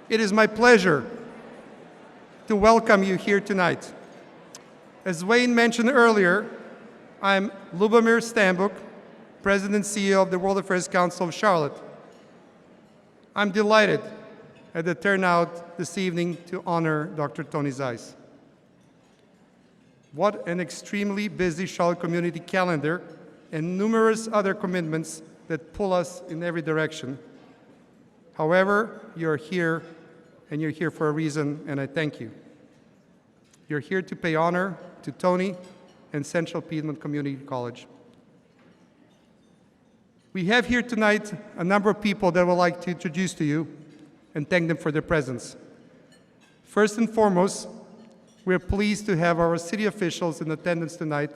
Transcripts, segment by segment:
It is my pleasure to welcome you here tonight. As Wayne mentioned earlier, I'm Lubomir Stambuk, President and CEO of the World Affairs Council of Charlotte. I'm delighted at the turnout this evening to honor Dr. Tony Zeiss. What an extremely busy Charlotte community calendar and numerous other commitments that pull us in every direction. However, you're here, and you're here for a reason, and I thank you. You're here to pay honor to Tony and Central Piedmont Community College. We have here tonight a number of people that I would like to introduce to you and thank them for their presence. First and foremost, we're pleased to have our city officials in attendance tonight,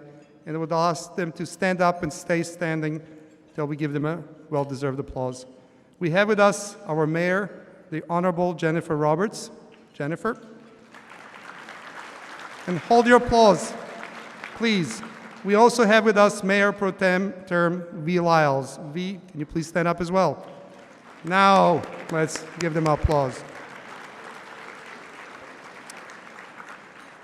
and I would ask them to stand up and stay standing till we give them a well-deserved applause. We have with us our mayor, the Honorable Jennifer Roberts. Jennifer. And hold your applause, please. We also have with us Mayor Pro Tem V. Lyles. V, can you please stand up as well? Now, let's give them applause.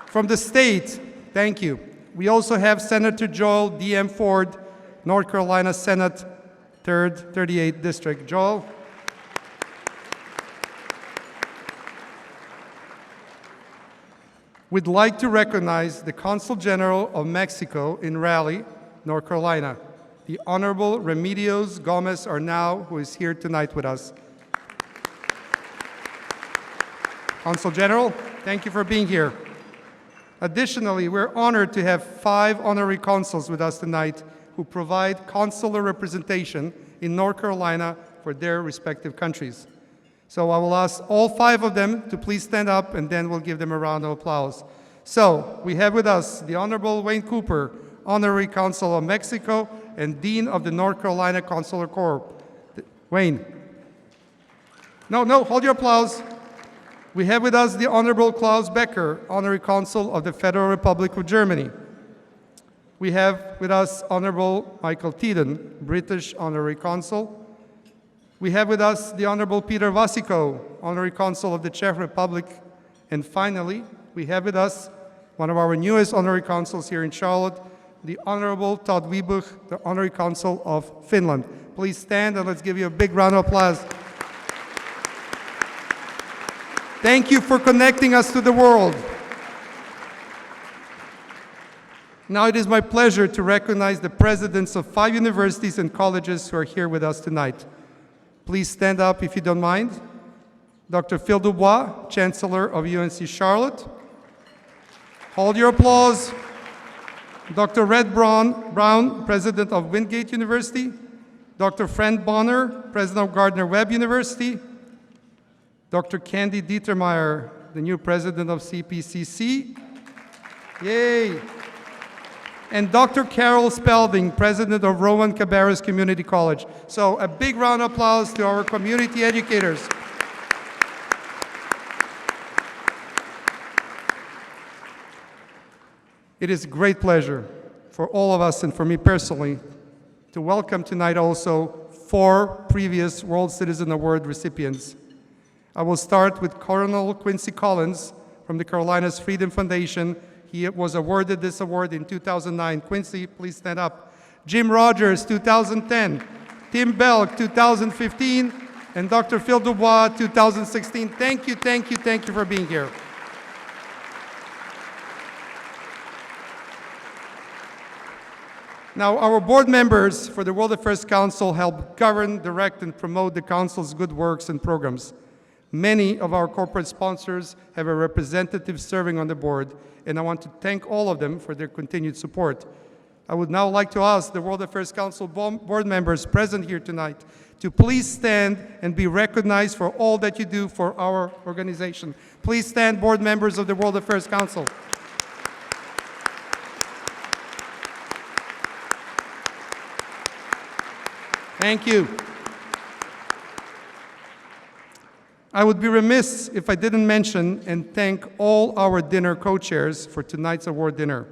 From the state, thank you. We also have Senator Joel D.M. Ford, North Carolina Senate, 3rd, 38th District. Joel. We'd like to recognize the Consul General of Mexico in Raleigh, North Carolina. The Honorable Remedios Gomez Arnau, who is here tonight with us. Consul General, thank you for being here. Additionally, we're honored to have 5 honorary consuls with us tonight who provide consular representation in North Carolina for their respective countries. So I will ask all 5 of them to please stand up, and then we'll give them a round of applause. So we have with us the Honorable Wayne Cooper, Honorary Consul of Mexico and Dean of the North Carolina Consular Corps. Wayne. No, hold your applause. We have with us the Honorable Klaus Becker, Honorary Consul of the Federal Republic of Germany. We have with us Honorable Michael Teedon, British Honorary Consul. We have with us the Honorable Peter Vasico, Honorary Consul of the Czech Republic. And finally, we have with us one of our newest Honorary Consuls here in Charlotte, the Honorable Todd Wiebuch, the Honorary Consul of Finland. Please stand and let's give you a big round of applause. Thank you for connecting us to the world. Now it is my pleasure to recognize the presidents of 5 universities and colleges who are here with us tonight. Please stand up if you don't mind. Dr. Phil Dubois, Chancellor of UNC Charlotte. Hold your applause. Dr. Red Brown, President of Wingate University. Dr. Fran Bonner, President of Gardner-Webb University. Dr. Candy Dietermeyer, the new President of CPCC. Yay! And Dr. Carol Spalding, President of Rowan Cabarrus Community College. So a big round of applause to our community educators. It is a great pleasure for all of us and for me personally to welcome tonight also 4 previous World Citizen Award recipients. I will start with Colonel Quincy Collins from the Carolinas Freedom Foundation. He was awarded this award in 2009. Quincy, please stand up. Jim Rogers, 2010. Tim Belk, 2015. And Dr. Phil Dubois, 2016. Thank you for being here. Now, our board members for the World Affairs Council help govern, direct, and promote the Council's good works and programs. Many of our corporate sponsors have a representative serving on the board, and I want to thank all of them for their continued support. I would now like to ask the World Affairs Council board members present here tonight to please stand and be recognized for all that you do for our organization. Please stand, board members of the World Affairs Council. Thank you. I would be remiss if I didn't mention and thank all our dinner co-chairs for tonight's award dinner,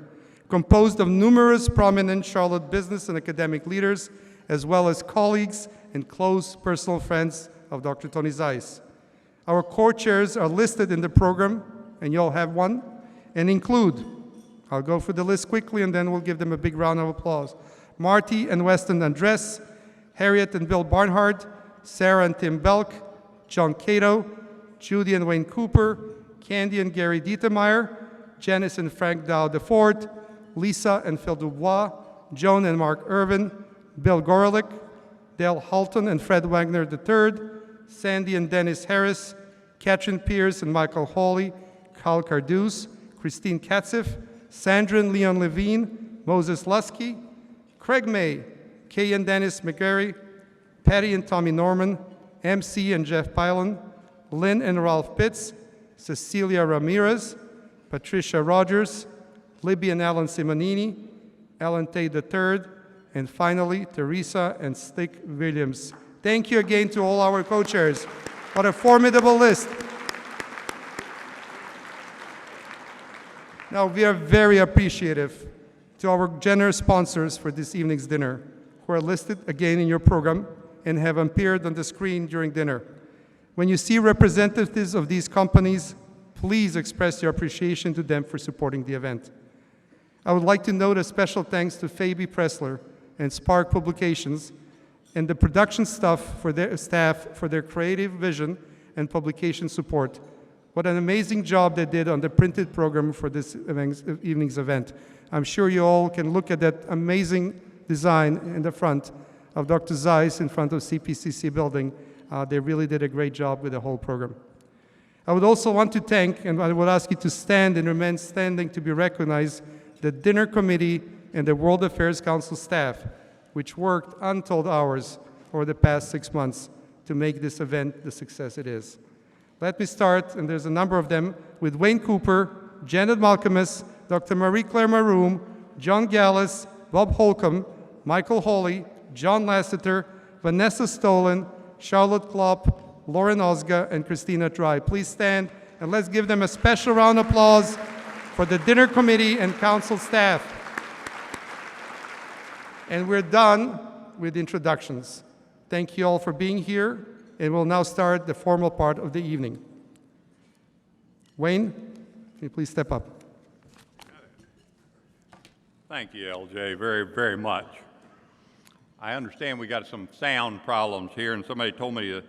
composed of numerous prominent Charlotte business and academic leaders, as well as colleagues and close personal friends of Dr. Tony Zeiss. Our co-chairs are listed in the program, and you'll have one, and include, I'll go through the list quickly and then we'll give them a big round of applause. Marty and Weston Andres, Harriet and Bill Barnhart, Sarah and Tim Belk, John Cato, Judy and Wayne Cooper, Candy and Gary Dietermeyer, Janice and Frank Dow DeFort, Lisa and Phil Dubois, Joan and Mark Irvin, Bill Gorelick, Dale Halton and Fred Wagner III, Sandy and Dennis Harris, Katrin Pierce and Michael Hawley, Kyle Carduce, Christine Katzif, Sandra and Leon Levine, Moses Lusky, Craig May, Kay and Dennis McGarry, Patty and Tommy Norman, MC and Jeff Pylon, Lynn and Ralph Pitts, Cecilia Ramirez, Patricia Rogers, Libby and Alan Simonini, Alan Tate III, and finally, Teresa and Stick Williams. Thank you again to all our co-chairs. What a formidable list. Now, we are very appreciative to our generous sponsors for this evening's dinner, who are listed again in your program and have appeared on the screen during dinner. When you see representatives of these companies, please express your appreciation to them for supporting the event. I would like to note a special thanks to Fabi Pressler and Spark Publications and the production staff for their creative vision and publication support. What an amazing job they did on the printed program for this evening's event. I'm sure you all can look at that amazing design in the front of Dr. Zeiss in front of CPCC building. They really did a great job with the whole program. I would also want to thank, and I would ask you to stand and remain standing to be recognized, the dinner committee and the World Affairs Council staff, which worked untold hours over the past 6 months to make this event the success it is. Let me start, and there's a number of them, with Wayne Cooper, Janet Malcolmus, Dr. Marie-Claire Maroon, John Gallus, Bob Holcomb, Michael Hawley, John Lasseter, Vanessa Stolen, Charlotte Klopp, Lauren Osga, and Christina Try. Please stand, and let's give them a special round of applause for the dinner committee and council staff. And we're done with introductions. Thank you all for being here, and we'll now start the formal part of the evening. Wayne, can you please step up? Thank you, LJ, very, very much. I understand we got some sound problems here, and somebody told me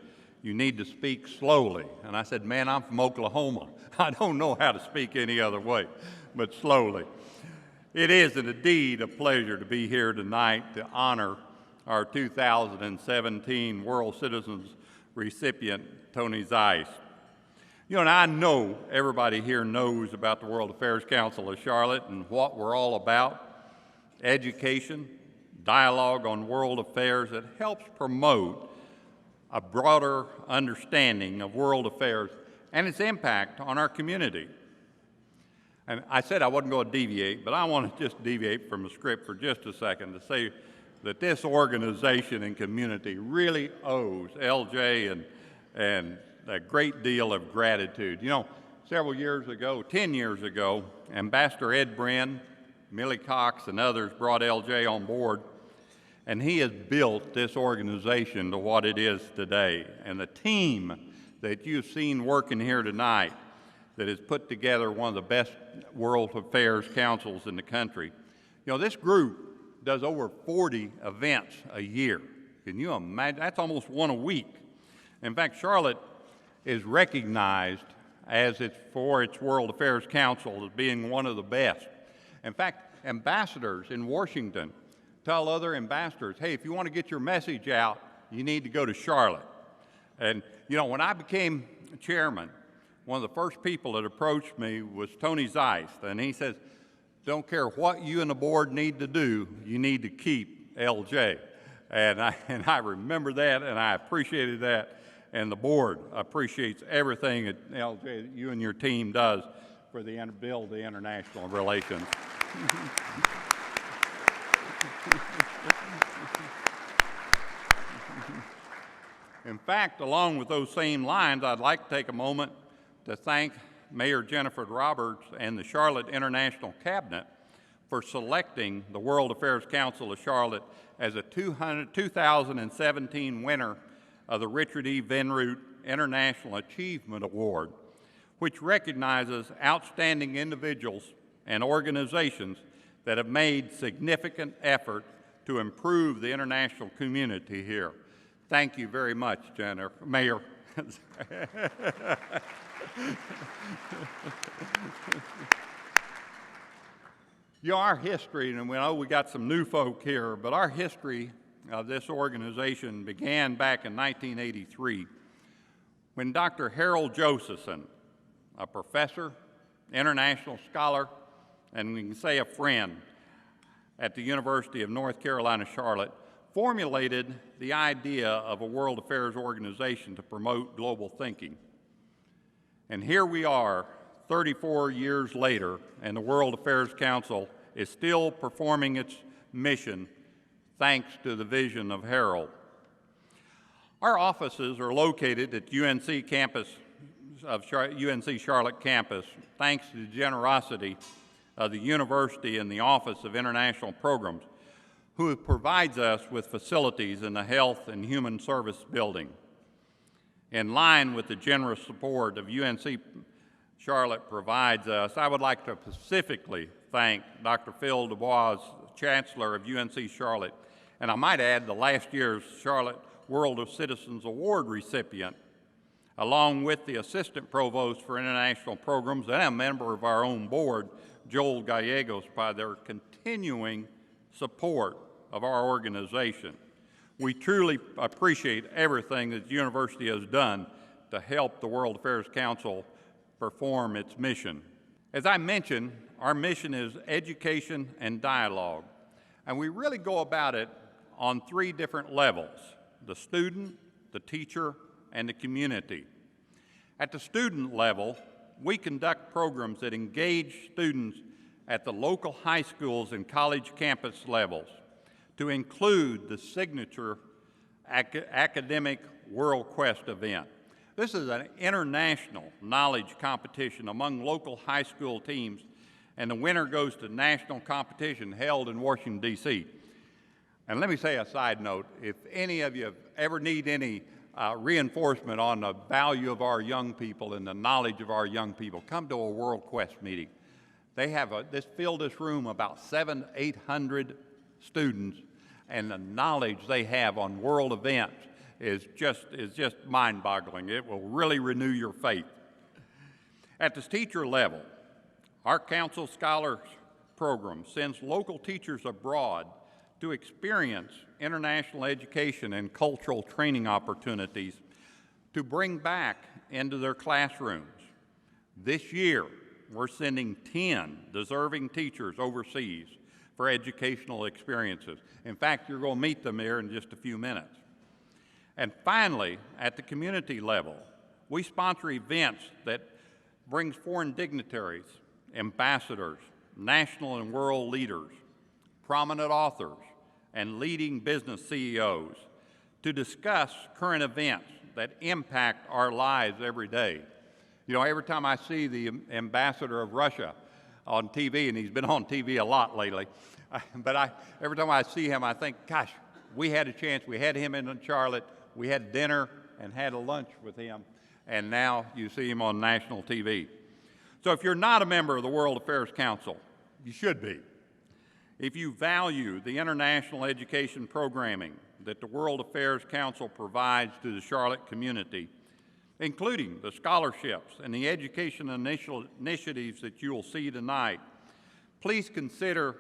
you need to speak slowly. And I said, man, I'm from Oklahoma. I don't know how to speak any other way, but slowly. It is indeed a pleasure to be here tonight to honor our 2017 World Citizens recipient, Tony Zeiss. You know, and I know everybody here knows about the World Affairs Council of Charlotte and what we're all about. Education, dialogue on world affairs that helps promote a broader understanding of world affairs and its impact on our community. And I said I wasn't going to deviate, but I want to just deviate from the script for just a second to say that this organization and community really owes LJ and a great deal of gratitude. You know, several years ago, 10 years ago, Ambassador Ed Brin, Millie Cox, and others brought LJ on board, and he has built this organization to what it is today. And the team that you've seen working here tonight that has put together one of the best World Affairs Councils in the country. You know, this group does over 40 events a year. Can you imagine? That's almost one a week. In fact, Charlotte is recognized for its World Affairs Council as being one of the best. In fact, ambassadors in Washington tell other ambassadors, hey, if you want to get your message out, you need to go to Charlotte. And, you know, when I became chairman, one of the first people that approached me was Tony Zeiss, and he says, don't care what you and the board need to do, you need to keep LJ. And I remember that, and I appreciated that, and the board appreciates everything that LJ, that you and your team does for build the international relations. In fact, along with those same lines, I'd like to take a moment to thank Mayor Jennifer Roberts and the Charlotte International Cabinet for selecting the World Affairs Council of Charlotte as a 2017 winner of the Richard E. Vinroot International Achievement Award, which recognizes outstanding individuals and organizations that have made significant effort to improve the international community here. Thank you very much, Mayor. You know, our history, and we know we got some new folk here, but our history of this organization began back in 1983 when Dr. Harold Josephson, a professor, international scholar, and we can say a friend at the University of North Carolina, Charlotte, formulated the idea of a World Affairs organization to promote global thinking. And here we are, 34 years later, and the World Affairs Council is still performing its mission thanks to the vision of Harold. Our offices are located at UNC campus of UNC Charlotte campus, thanks to the generosity of the university and the Office of International Programs, who provides us with facilities in the Health and Human Service building. In line with the generous support of UNC Charlotte provides us, I would like to specifically thank Dr. Phil DuBois, Chancellor of UNC Charlotte, and I might add the last year's Charlotte World of Citizens Award recipient, along with the Assistant Provost for International Programs and a member of our own board, Joel Gallegos, by their continuing support of our organization. We truly appreciate everything that the university has done to help the World Affairs Council perform its mission. As I mentioned, our mission is education and dialogue, and we really go about it on three different levels: the student, the teacher, and the community. At the student level, we conduct programs that engage students at the local high schools and college campus levels to include the signature academic World Quest event. This is an international knowledge competition among local high school teams, and the winner goes to national competition held in Washington, D.C. And let me say a side note, if any of you ever need any reinforcement on the value of our young people and the knowledge of our young people, come to a World Quest meeting. They have filled this room about 800 students, and the knowledge they have on world events is just mind-boggling. It will really renew your faith. At the teacher level, our Council Scholars program sends local teachers abroad to experience international education and cultural training opportunities to bring back into their classrooms. This year, we're sending 10 deserving teachers overseas for educational experiences. In fact, you're going to meet them here in just a few minutes. And finally, at the community level, we sponsor events that brings foreign dignitaries, ambassadors, national and world leaders, prominent authors, and leading business CEOs to discuss current events that impact our lives every day. You know, every time I see the ambassador of Russia on TV, and he's been on TV a lot lately, but every time I see him, I think, gosh, we had a chance. We had him in Charlotte. We had dinner and had a lunch with him, and now you see him on national TV. So if you're not a member of the World Affairs Council, you should be. If you value the international education programming that the World Affairs Council provides to the Charlotte community, including the scholarships and the education initiatives that you will see tonight, please consider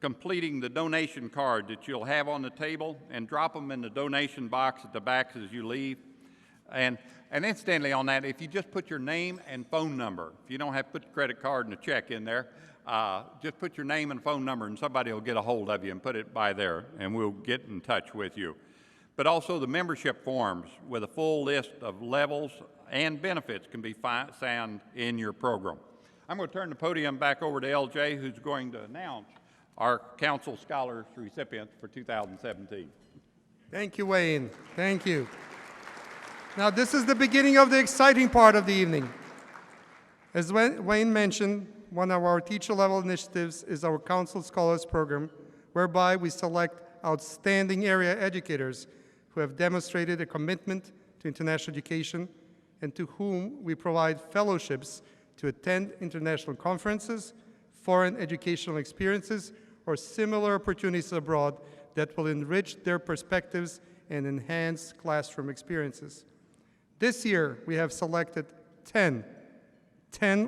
completing the donation card that you'll have on the table and drop them in the donation box at the back as you leave. And incidentally on that, if you just put your name and phone number, if you don't have to put your credit card and a check in there, just put your name and phone number and somebody will get a hold of you and put it by there and we'll get in touch with you. But also the membership forms with a full list of levels and benefits can be found in your program. I'm going to turn the podium back over to LJ, who's going to announce our Council Scholars recipients for 2017. Thank you, Wayne. Thank you. Now, this is the beginning of the exciting part of the evening. As Wayne mentioned, one of our teacher-level initiatives is our Council Scholars Program, whereby we select outstanding area educators who have demonstrated a commitment to international education and to whom we provide fellowships to attend international conferences, foreign educational experiences, or similar opportunities abroad that will enrich their perspectives and enhance classroom experiences. This year, we have selected 10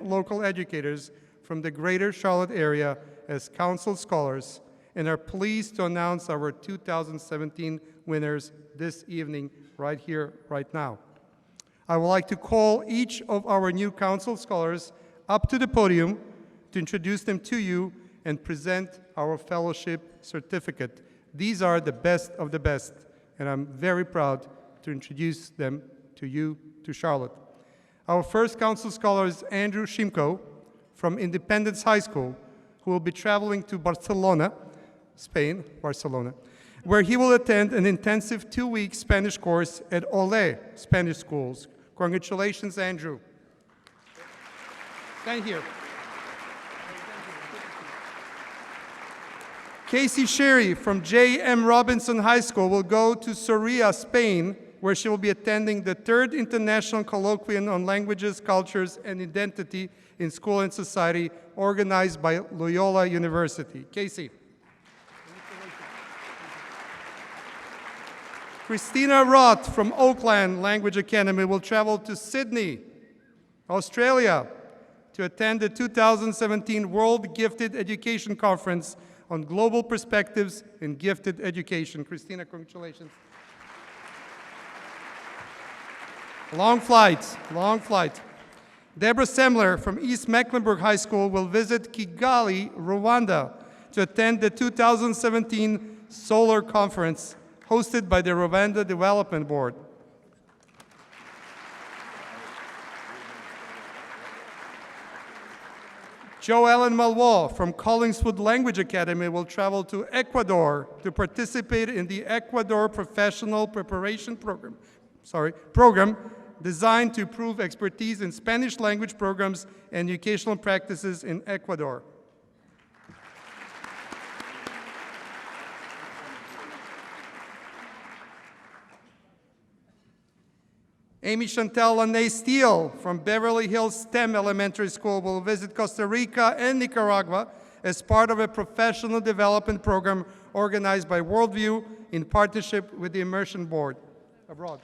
local educators from the Greater Charlotte area as Consul Scholars and are pleased to announce our 2017 winners this evening, right here, right now. I would like to call each of our new Consul Scholars up to the podium to introduce them to you and present our fellowship certificate. These are the best of the best, and I'm very proud to introduce them to you, to Charlotte. Our first Consul Scholar is Andrew Simcoe from Independence High School, who will be traveling to Barcelona, Spain, where he will attend an intensive 2-week Spanish course at Ole Spanish Schools. Congratulations, Andrew. Thank you. Casey Sherry from J.M. Robinson High School will go to Soria, Spain, where she will be attending the 3rd International Colloquium on Languages, Cultures, and Identity in School and Society, organized by Loyola University. Casey. Christina Roth from Oakland Language Academy will travel to Sydney, Australia, to attend the 2017 World Gifted Education Conference on Global Perspectives in Gifted Education. Christina, congratulations. Long flight, long flight. Deborah Semler from East Mecklenburg High School will visit Kigali, Rwanda, to attend the 2017 Solar Conference hosted by the Rwanda Development Board. Jo Ellen Malwa from Collingswood Language Academy will travel to Ecuador to participate in the Ecuador Professional Preparation Program designed to improve expertise in Spanish language programs and educational practices in Ecuador. Amy Chantel Lanae Steele from Beverly Hills STEM Elementary School will visit Costa Rica and Nicaragua as part of a professional development program organized by Worldview in partnership with the Immersion Board abroad.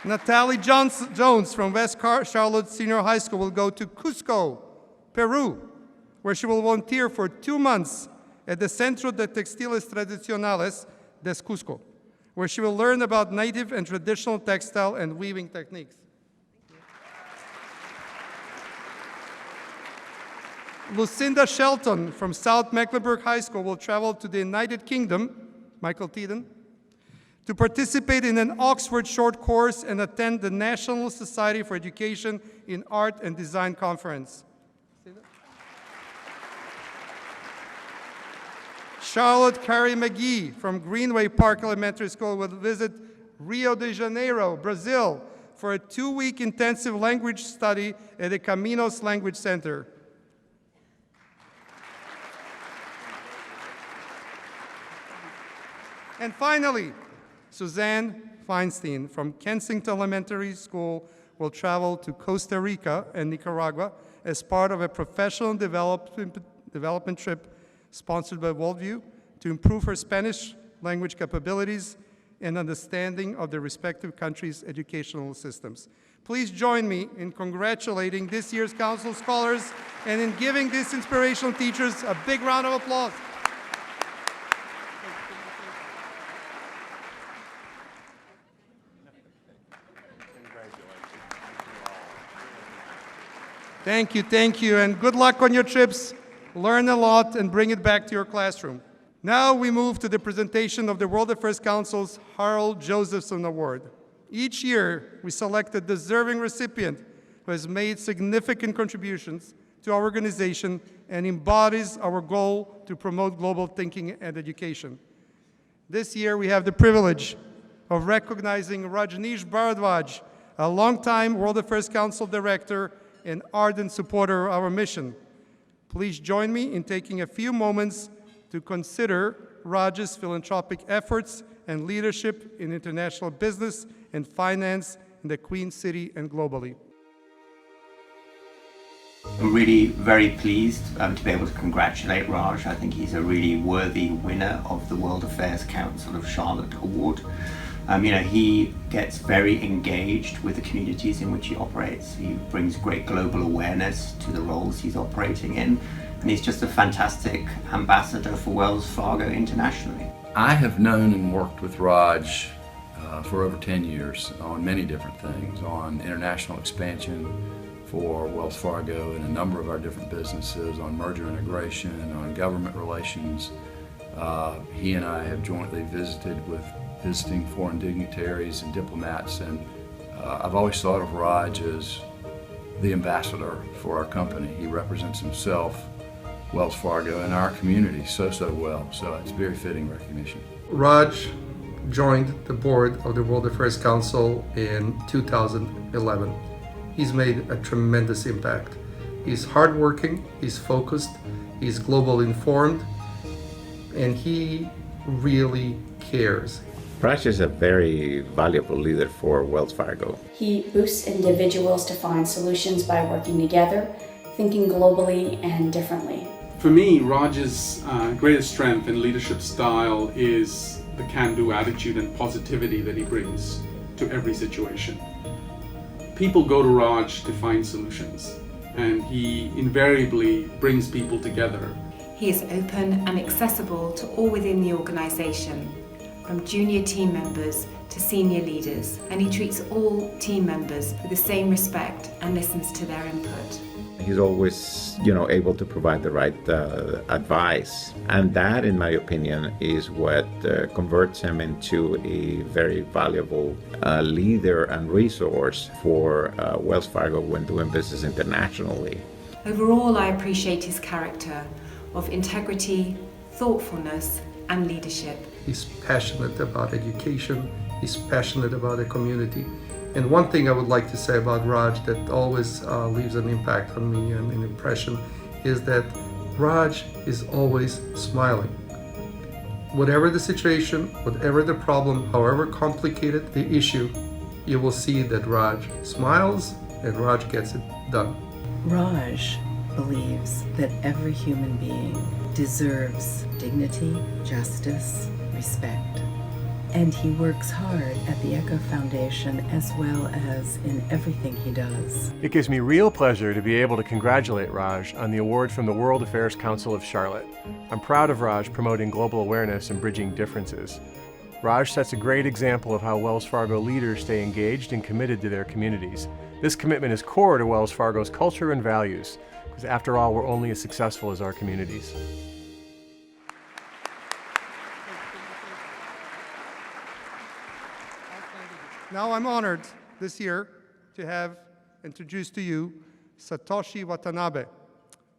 Natalie Jones from West Charlotte Senior High School will go to Cusco, Peru, where she will volunteer for 2 months at the Centro de Textiles Tradicionales de Cusco, where she will learn about native and traditional textile and weaving techniques. Lucinda Shelton from South Mecklenburg High School will travel to the United Kingdom, Michael Teeden, to participate in an Oxford short course and attend the National Society for Education in Art and Design Conference. Charlotte Carey McGee from Greenway Park Elementary School will visit Rio de Janeiro, Brazil, for a 2-week intensive language study at the Caminos Language Center. And finally, Suzanne Feinstein from Kensington Elementary School will travel to Costa Rica and Nicaragua as part of a professional development trip sponsored by Worldview to improve her Spanish language capabilities and understanding of the respective countries' educational systems. Please join me in congratulating this year's Consul Scholars and in giving these inspirational teachers a big round of applause. Thank you, and good luck on your trips. Learn a lot and bring it back to your classroom. Now we move to the presentation of the World Affairs Council's Harold Josephson Award. Each year, we select a deserving recipient who has made significant contributions to our organization and embodies our goal to promote global thinking and education. This year, we have the privilege of recognizing Rajneesh Bhardwaj, a longtime World Affairs Council director and ardent supporter of our mission. Please join me in taking a few moments to consider Raj's philanthropic efforts and leadership in international business and finance in the Queen City and globally. I'm really very pleased to be able to congratulate Raj. I think he's a really worthy winner of the World Affairs Council of Charlotte Award. He gets very engaged with the communities in which he operates. He brings great global awareness to the roles he's operating in, and he's just a fantastic ambassador for Wells Fargo internationally. I have known and worked with Raj for over 10 years on many different things, on international expansion for Wells Fargo and a number of our different businesses, on merger integration, on government relations. He and I have jointly visiting foreign dignitaries and diplomats, and I've always thought of Raj as the ambassador for our company. He represents himself, Wells Fargo, and our community so well, so it's very fitting recognition. Raj joined the board of the World Affairs Council in 2011. He's made a tremendous impact. He's hardworking, he's focused, he's globally informed, and he really cares. Raj is a very valuable leader for Wells Fargo. He boosts individuals to find solutions by working together, thinking globally and differently. For me, Raj's greatest strength in leadership style is the can-do attitude and positivity that he brings to every situation. People go to Raj to find solutions, and he invariably brings people together. He is open and accessible to all within the organisation, from junior team members to senior leaders, and he treats all team members with the same respect and listens to their input. He's always, able to provide the right advice, and that, in my opinion, is what converts him into a very valuable leader and resource for Wells Fargo when doing business internationally. Overall, I appreciate his character of integrity, thoughtfulness, and leadership. He's passionate about education, he's passionate about the community. And one thing I would like to say about Raj that always leaves an impact on me and an impression is that Raj is always smiling. Whatever the situation, whatever the problem, however complicated the issue, you will see that Raj smiles and Raj gets it done. Raj believes that every human being deserves dignity, justice, respect. And he works hard at the Echo Foundation as well as in everything he does. It gives me real pleasure to be able to congratulate Raj on the award from the World Affairs Council of Charlotte. I'm proud of Raj promoting global awareness and bridging differences. Raj sets a great example of how Wells Fargo leaders stay engaged and committed to their communities. This commitment is core to Wells Fargo's culture and values, because after all, we're only as successful as our communities. Now I'm honored this year to have introduced to you Satoshi Watanabe.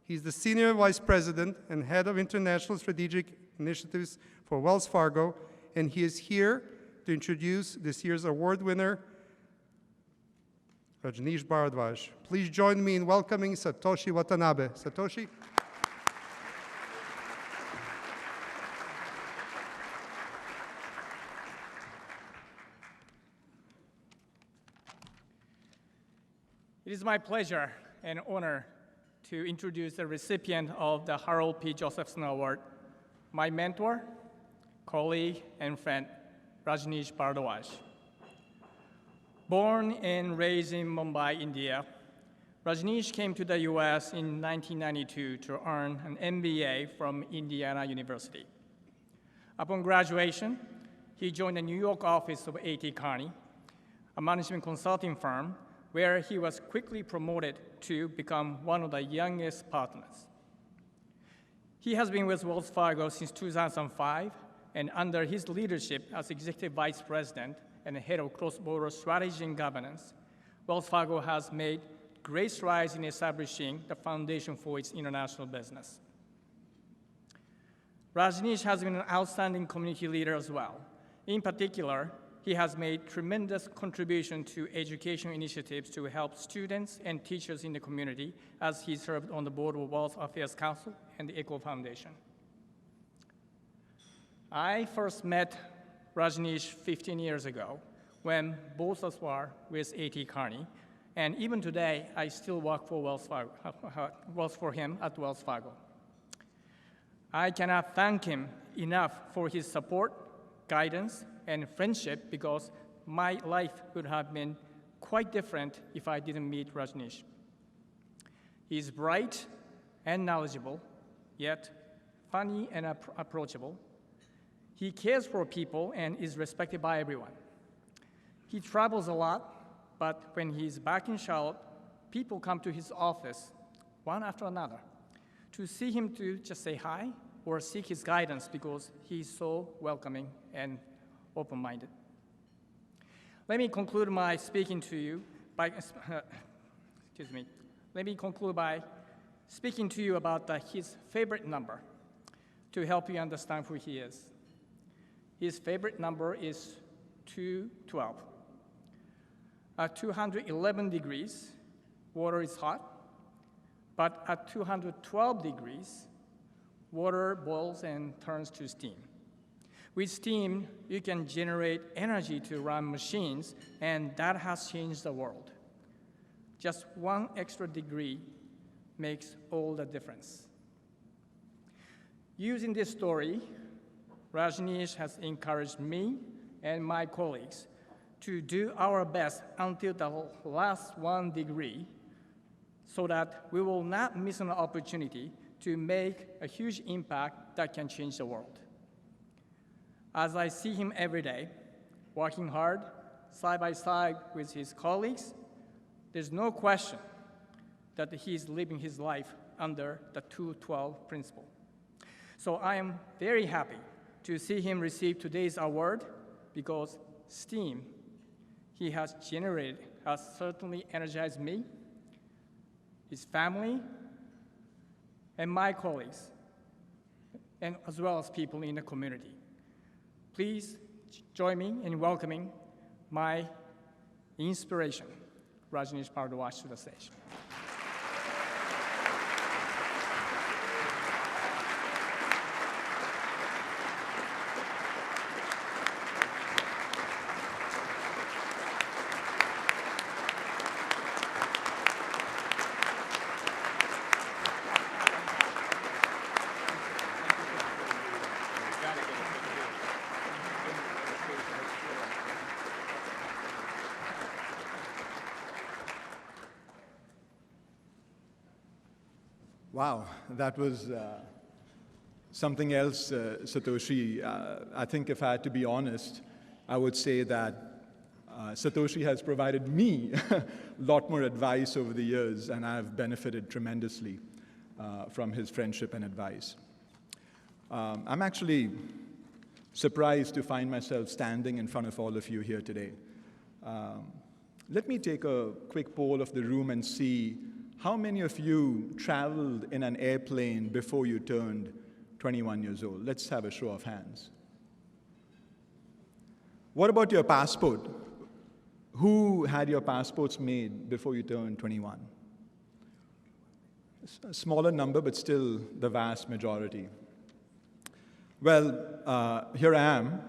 He's the Senior Vice President and Head of International Strategic Initiatives for Wells Fargo, and he is here to introduce this year's award winner, Rajneesh Bhardwaj. Please join me in welcoming Satoshi Watanabe. Satoshi. It is my pleasure and honor to introduce the recipient of the Harold P. Josephson Award, my mentor, colleague, and friend, Rajneesh Bhardwaj. Born and raised in Mumbai, India, Rajneesh came to the US in 1992 to earn an MBA from Indiana University. Upon graduation, he joined the New York office of A.T. Kearney, a management consulting firm where he was quickly promoted to become one of the youngest partners. He has been with Wells Fargo since 2005, and under his leadership as Executive Vice President and Head of Cross-Border Strategy and Governance, Wells Fargo has made great strides in establishing the foundation for its international business. Rajneesh has been an outstanding community leader as well. In particular, he has made tremendous contribution to education initiatives to help students and teachers in the community as he served on the board of World Affairs Council and the Echo Foundation. I first met Rajneesh 15 years ago when both of us were with A.T. Kearney, and even today, I still work for him at Wells Fargo. I cannot thank him enough for his support, guidance, and friendship because my life would have been quite different if I didn't meet Rajneesh. He's bright and knowledgeable, yet funny and approachable. He cares for people and is respected by everyone. He travels a lot, but when he's back in Charlotte, people come to his office, one after another, to see him to just say hi or seek his guidance because he's so welcoming and open-minded. Let me conclude by speaking to you about his favorite number to help you understand who he is. His favorite number is 212. At 211 degrees, water is hot, but at 212 degrees, water boils and turns to steam. With steam, you can generate energy to run machines, and that has changed the world. Just one extra degree makes all the difference. Using this story, Rajneesh has encouraged me and my colleagues to do our best until the last 1 degree so that we will not miss an opportunity to make a huge impact that can change the world. As I see him every day, working hard, side by side with his colleagues, there's no question that he's living his life under the 212 principle. So I am very happy to see him receive today's award because steam he has generated has certainly energized me, his family, and my colleagues, and as well as people in the community. Please join me in welcoming my inspiration, Rajneesh Bhardwaj, to the stage. Wow, that was something else, Satoshi. I think if I had to be honest, I would say that Satoshi has provided me a lot more advice over the years, and I've benefited tremendously from his friendship and advice. I'm actually surprised to find myself standing in front of all of you here today. Let me take a quick poll of the room and see how many of you traveled in an airplane before you turned 21 years old? Let's have a show of hands. What about your passport? Who had your passports made before you turned 21? It's a smaller number, but still the vast majority. Well, here I am,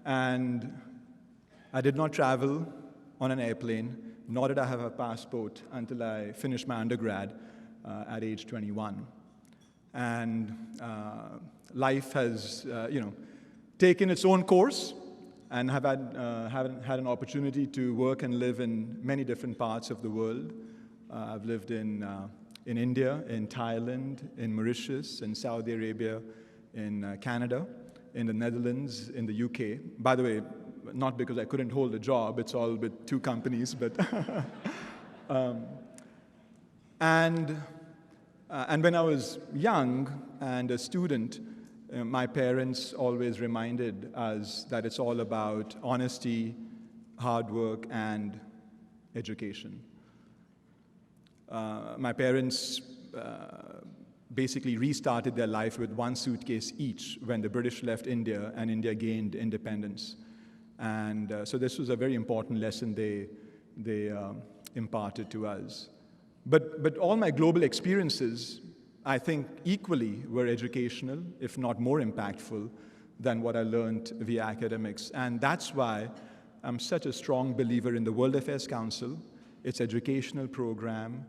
and I did not travel on an airplane, nor did I have a passport until I finished my undergrad at age 21. And life has, taken its own course, and have had an opportunity to work and live in many different parts of the world. I've lived in India, in Thailand, in Mauritius, in Saudi Arabia, in Canada, in the Netherlands, in the UK. By the way, not because I couldn't hold a job, it's all with 2 companies, but and when I was young and a student, my parents always reminded us that it's all about honesty, hard work, and education. My parents basically restarted their life with 1 suitcase each when the British left India and India gained independence. And so this was a very important lesson they imparted to us. But all my global experiences, I think, equally were educational, if not more impactful, than what I learned via academics. And that's why I'm such a strong believer in the World Affairs Council, its educational program,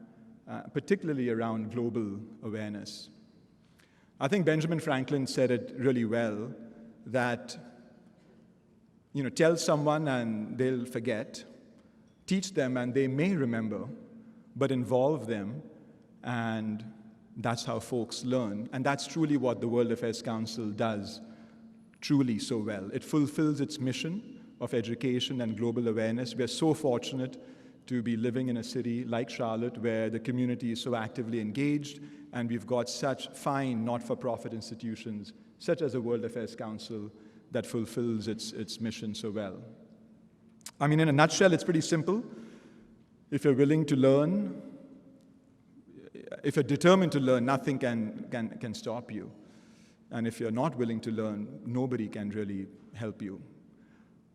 particularly around global awareness. I think Benjamin Franklin said it really well, that tell someone and they'll forget, teach them and they may remember, but involve them, and that's how folks learn. And that's truly what the World Affairs Council does truly so well. It fulfills its mission of education and global awareness. We're so fortunate to be living in a city like Charlotte where the community is so actively engaged, and we've got such fine not-for-profit institutions, such as the World Affairs Council, that fulfills its mission so well. I mean, in a nutshell, it's pretty simple. If you're willing to learn, if you're determined to learn, nothing can stop you. And if you're not willing to learn, nobody can really help you.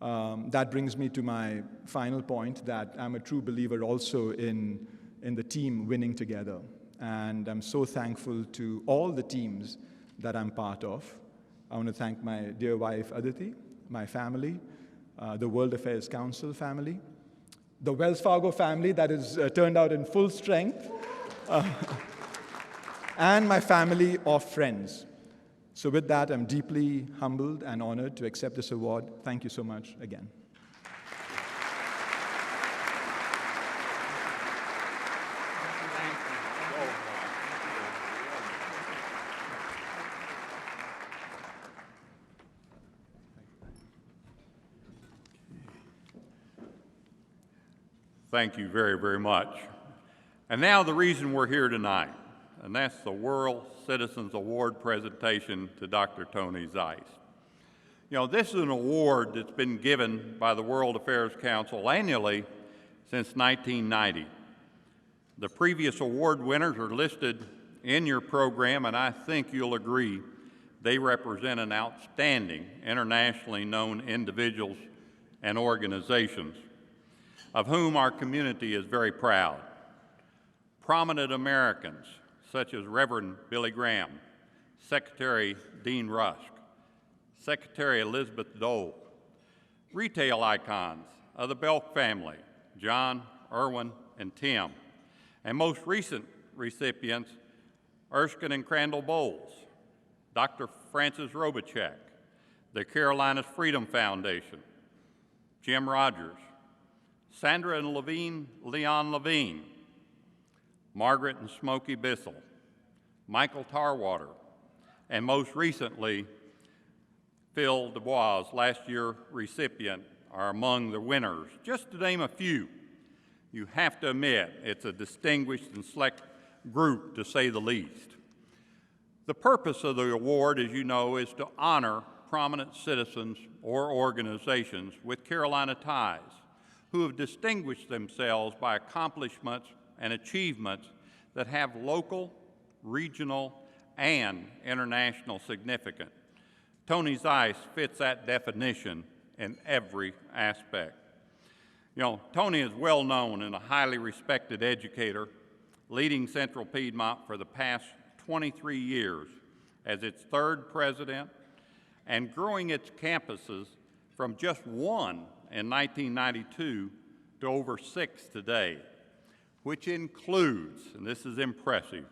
That brings me to my final point, that I'm a true believer also in the team winning together. And I'm so thankful to all the teams that I'm part of. I want to thank my dear wife, Aditi, my family, the World Affairs Council family, the Wells Fargo family that is turned out in full strength, and my family of friends. So with that, I'm deeply humbled and honored to accept this award. Thank you so much again. Thank you very, very much. And now the reason we're here tonight, and that's the World Citizens Award presentation to Dr. Tony Zeiss. This is an award that's been given by the World Affairs Council annually since 1990. The previous award winners are listed in your program, and I think you'll agree they represent an outstanding internationally known individuals and organizations of whom our community is very proud. Prominent Americans such as Reverend Billy Graham, Secretary Dean Rusk, Secretary Elizabeth Dole, retail icons of the Belk family, John, Irwin, and Tim, and most recent recipients, Erskine and Crandall Bowles, Dr. Francis Robichek, the Carolinas Freedom Foundation, Jim Rogers, Sandra and Leon Levine, Margaret and Smokey Bissell, Michael Tarwater, and most recently, Phil DuBois, last year recipient, are among the winners. Just to name a few, you have to admit it's a distinguished and select group, to say the least. The purpose of the award, as you know, is to honor prominent citizens or organizations with Carolina ties who have distinguished themselves by accomplishments and achievements that have local, regional, and international significance. Tony Zeiss fits that definition in every aspect. Tony is well known and a highly respected educator, leading Central Piedmont for the past 23 years as its third president and growing its campuses from just one in 1992 to over 6 today, which includes, and this is impressive,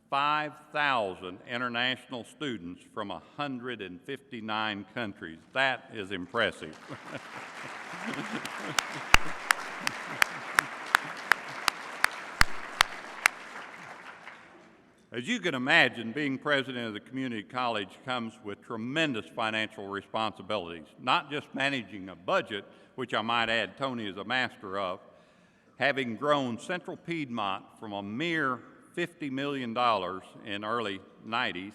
5,000 international students from 159 countries. That is impressive. As you can imagine, being president of the community college comes with tremendous financial responsibilities, not just managing a budget, which I might add Tony is a master of, having grown Central Piedmont from a mere $50 million in early 90s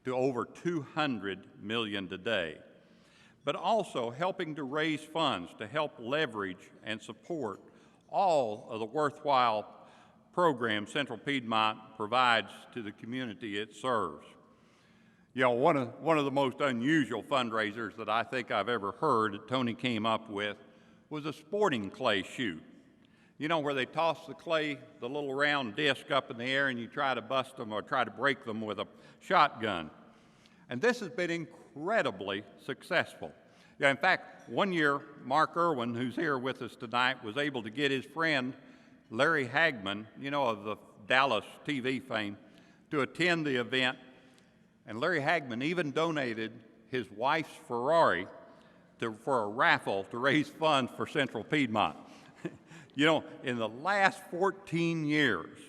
to over $200 million today, but also helping to raise funds to help leverage and support all of the worthwhile programs Central Piedmont provides to the community it serves. One of the most unusual fundraisers that I think I've ever heard that Tony came up with was a sporting clay shoot. Where they toss the clay, the little round disc up in the air, and you try to bust them or try to break them with a shotgun. And this has been incredibly successful. Yeah, in fact, one year, Mark Irwin, who's here with us tonight, was able to get his friend Larry Hagman, you know, of the Dallas TV fame, to attend the event. And Larry Hagman even donated his wife's Ferrari for a raffle to raise funds for Central Piedmont. You know, in the last 14 years,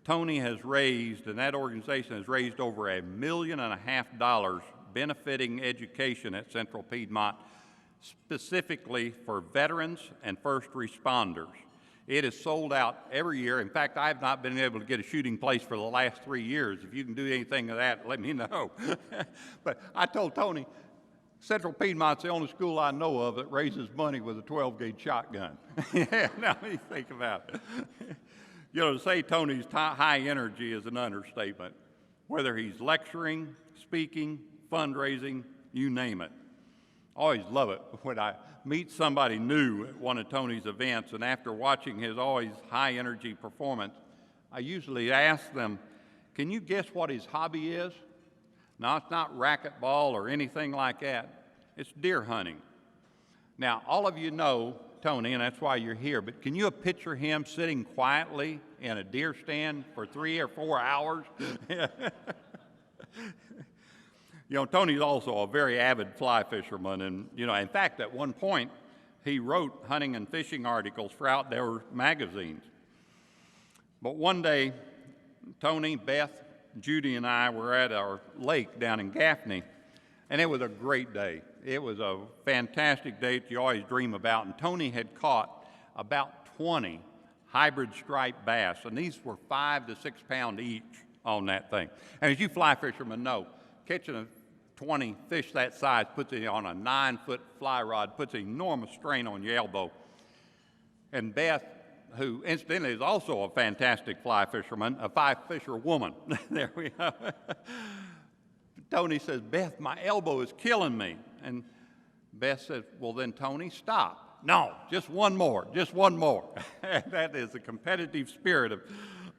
Tony has raised, and that organization has raised over $1.5 million benefiting education at Central Piedmont, specifically for veterans and first responders. It is sold out every year. In fact, I have not been able to get a shooting place for the last 3 years. If you can do anything of that, let me know. But I told Tony, Central Piedmont's the only school I know of that raises money with a 12-gauge shotgun. Yeah, now you think about it. You know, to say Tony's high energy is an understatement. Whether he's lecturing, speaking, fundraising, you name it. I always love it when I meet somebody new at one of Tony's events, and after watching his always high energy performance, I usually ask them, can you guess what his hobby is? Now, it's not racquetball or anything like that. It's deer hunting. Now, all of you know Tony, and that's why you're here, but can you picture him sitting quietly in a deer stand for 3 or 4 hours? You know, Tony's also a very avid fly fisherman, and, you know, in fact, at one point, he wrote hunting and fishing articles for outdoor magazines. But one day, Tony, Beth, Judy, and I were at our lake down in Gaffney, and it was a great day. It was a fantastic day that you always dream about, and Tony had caught about 20 hybrid striped bass, and these were 5 to 6 pound each on that thing. And as you fly fishermen know, catching a 20 fish that size puts it on a 9-foot fly rod, puts enormous strain on your elbow. And Beth, who incidentally is also a fantastic fly fisherman, a fly fisher woman, there we go. Tony says, Beth, my elbow is killing me. And Beth says, well then, Tony, stop. No, just one more, just one more. That is the competitive spirit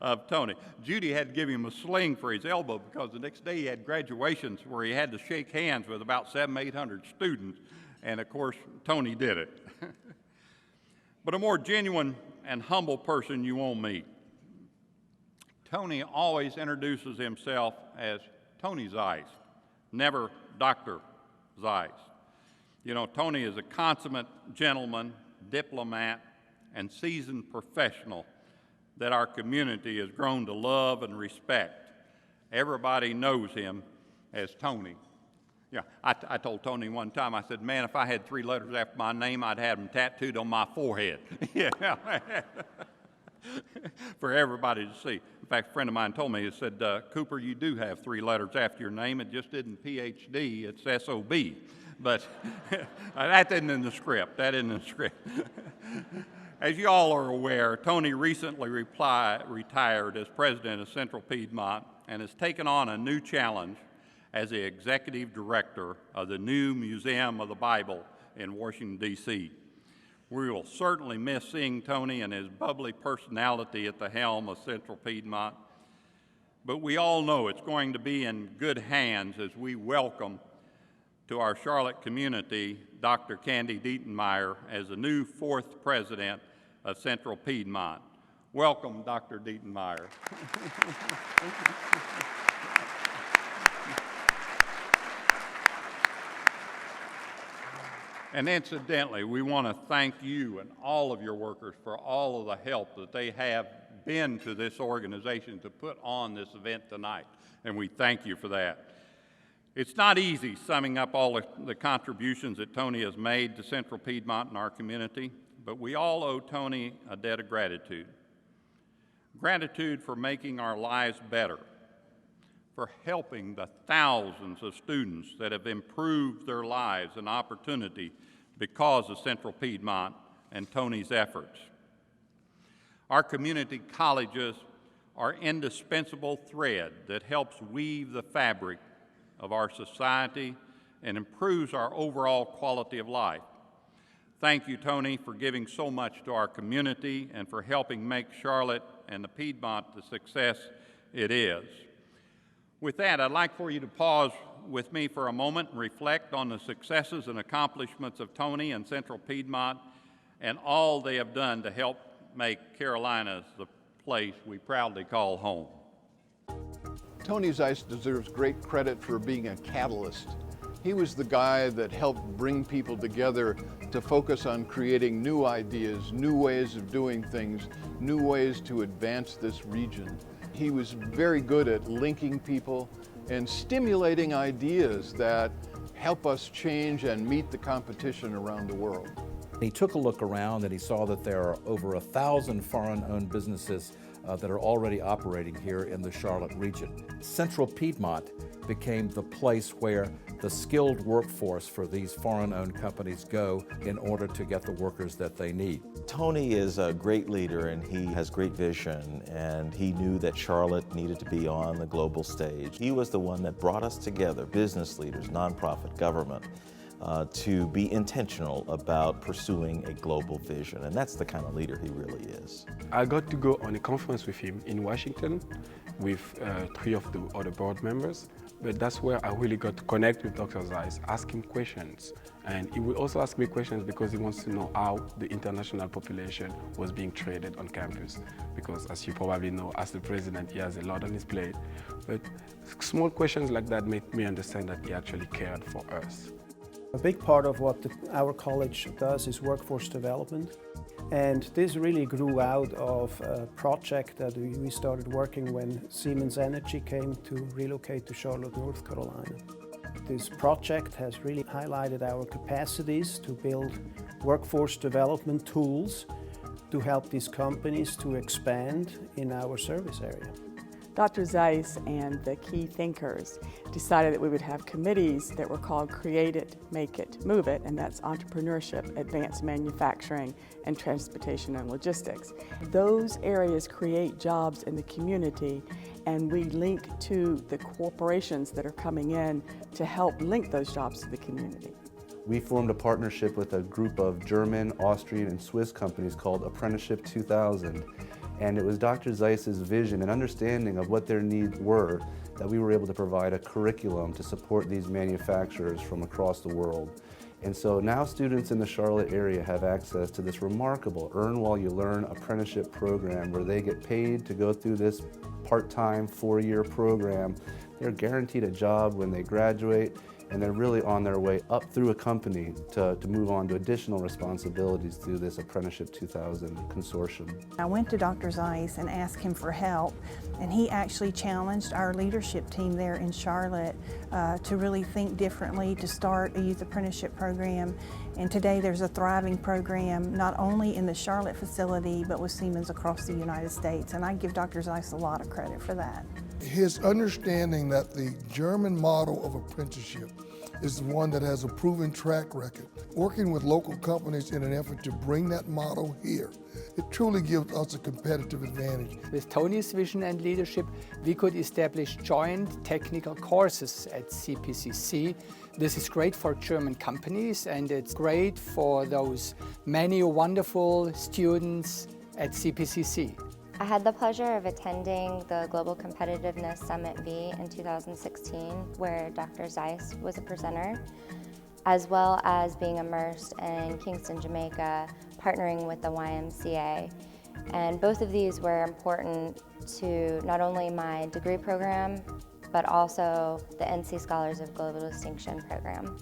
of Tony. Judy had to give him a sling for his elbow because the next day he had graduations where he had to shake hands with about 700-800 students. And of course, Tony did it. But a more genuine and humble person you won't meet. Tony always introduces himself as Tony Zeiss, never Dr. Zeiss. You know, Tony is a consummate gentleman, diplomat, and seasoned professional that our community has grown to love and respect. Everybody knows him as Tony. Yeah, I told Tony one time, I said, man, if I had 3 letters after my name, I'd have them tattooed on my forehead. Yeah. For everybody to see. In fact, a friend of mine told me, he said, Cooper, you do have 3 letters after your name. It just isn't PhD, it's SOB. But that isn't in the script. That isn't in the script. As you all are aware, Tony recently retired as president of Central Piedmont and has taken on a new challenge as the executive director of the new Museum of the Bible in Washington, D.C. We will certainly miss seeing Tony and his bubbly personality at the helm of Central Piedmont, but we all know it's going to be in good hands as we welcome to our Charlotte community Dr. Candy Dietenmeyer as the new 4th president of Central Piedmont. Welcome, Dr. Dietenmeyer. And incidentally, we want to thank you and all of your workers for all of the help that they have been to this organization to put on this event tonight, and we thank you for that. It's not easy summing up all the contributions that Tony has made to Central Piedmont and our community, but we all owe Tony a debt of gratitude. Gratitude for making our lives better, for helping the thousands of students that have improved their lives and opportunity because of Central Piedmont and Tony's efforts. Our community colleges are indispensable thread that helps weave the fabric of our society and improves our overall quality of life. Thank you, Tony, for giving so much to our community and for helping make Charlotte and the Piedmont the success it is. With that, I'd like for you to pause with me for a moment and reflect on the successes and accomplishments of Tony and Central Piedmont and all they have done to help make Carolinas the place we proudly call home. Tony Zeiss deserves great credit for being a catalyst. He was the guy that helped bring people together to focus on creating new ideas, new ways of doing things, new ways to advance this region. He was very good at linking people and stimulating ideas that help us change and meet the competition around the world. He took a look around and he saw that there are over 1,000 foreign-owned businesses that are already operating here in the Charlotte region. Central Piedmont became the place where the skilled workforce for these foreign-owned companies go in order to get the workers that they need. Tony is a great leader and he has great vision, and he knew that Charlotte needed to be on the global stage. He was the one that brought us together, business leaders, nonprofit, government, to be intentional about pursuing a global vision, and that's the kind of leader he really is. I got to go on a conference with him in Washington with 3 of the other board members, but that's where I really got to connect with Dr. Zeiss, ask him questions, and he would also ask me questions because he wants to know how the international population was being treated on campus, because as you probably know, as the president, he has a lot on his plate, but small questions like that made me understand that he actually cared for us. A big part of what our college does is workforce development, and this really grew out of a project that we started working when Siemens Energy came to relocate to Charlotte, North Carolina. This project has really highlighted our capacities to build workforce development tools to help these companies to expand in our service area. Dr. Zeiss and the key thinkers decided that we would have committees that were called Create It, Make It, Move It, and that's entrepreneurship, advanced manufacturing, and transportation and logistics. Those areas create jobs in the community, and we link to the corporations that are coming in to help link those jobs to the community. We formed a partnership with a group of German, Austrian, and Swiss companies called Apprenticeship 2000. And it was Dr. Zeiss's vision and understanding of what their needs were that we were able to provide a curriculum to support these manufacturers from across the world. And so now students in the Charlotte area have access to this remarkable Earn While You Learn apprenticeship program where they get paid to go through this part-time 4-year program. They're guaranteed a job when they graduate, and they're really on their way up through a company to move on to additional responsibilities through this Apprenticeship 2000 consortium. I went to Dr. Zeiss and asked him for help, and he actually challenged our leadership team there in Charlotte to really think differently, to start a youth apprenticeship program. And today there's a thriving program not only in the Charlotte facility but with Siemens across the United States, and I give Dr. Zeiss a lot of credit for that. His understanding that the German model of apprenticeship is the one that has a proven track record. Working with local companies in an effort to bring that model here, it truly gives us a competitive advantage. With Tony's vision and leadership, we could establish joint technical courses at CPCC. This is great for German companies, and it's great for those many wonderful students at CPCC. I had the pleasure of attending the Global Competitiveness Summit V in 2016, where Dr. Zeiss was a presenter, as well as being immersed in Kingston, Jamaica, partnering with the YMCA. And both of these were important to not only my degree program, but also the NC Scholars of Global Distinction program.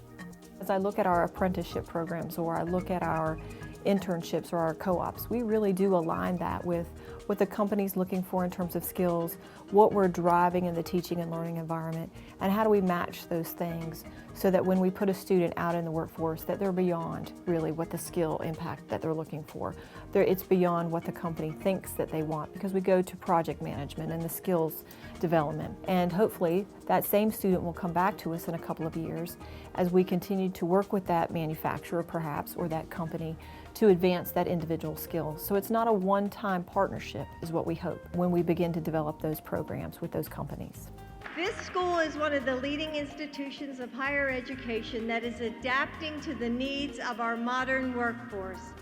As I look at our apprenticeship programs, or I look at our internships or our co-ops, we really do align that with what the company's looking for in terms of skills, what we're driving in the teaching and learning environment, and how do we match those things so that when we put a student out in the workforce that they're beyond really what the skill impact that they're looking for. It's beyond what the company thinks that they want, because we go to project management and the skills development. And hopefully that same student will come back to us in a couple of years as we continue to work with that manufacturer perhaps, or that company, to advance that individual skill. So it's not a one-time partnership is what we hope when we begin to develop those programs with those companies. This school is one of the leading institutions of higher education that is adapting to the needs of our modern workforce.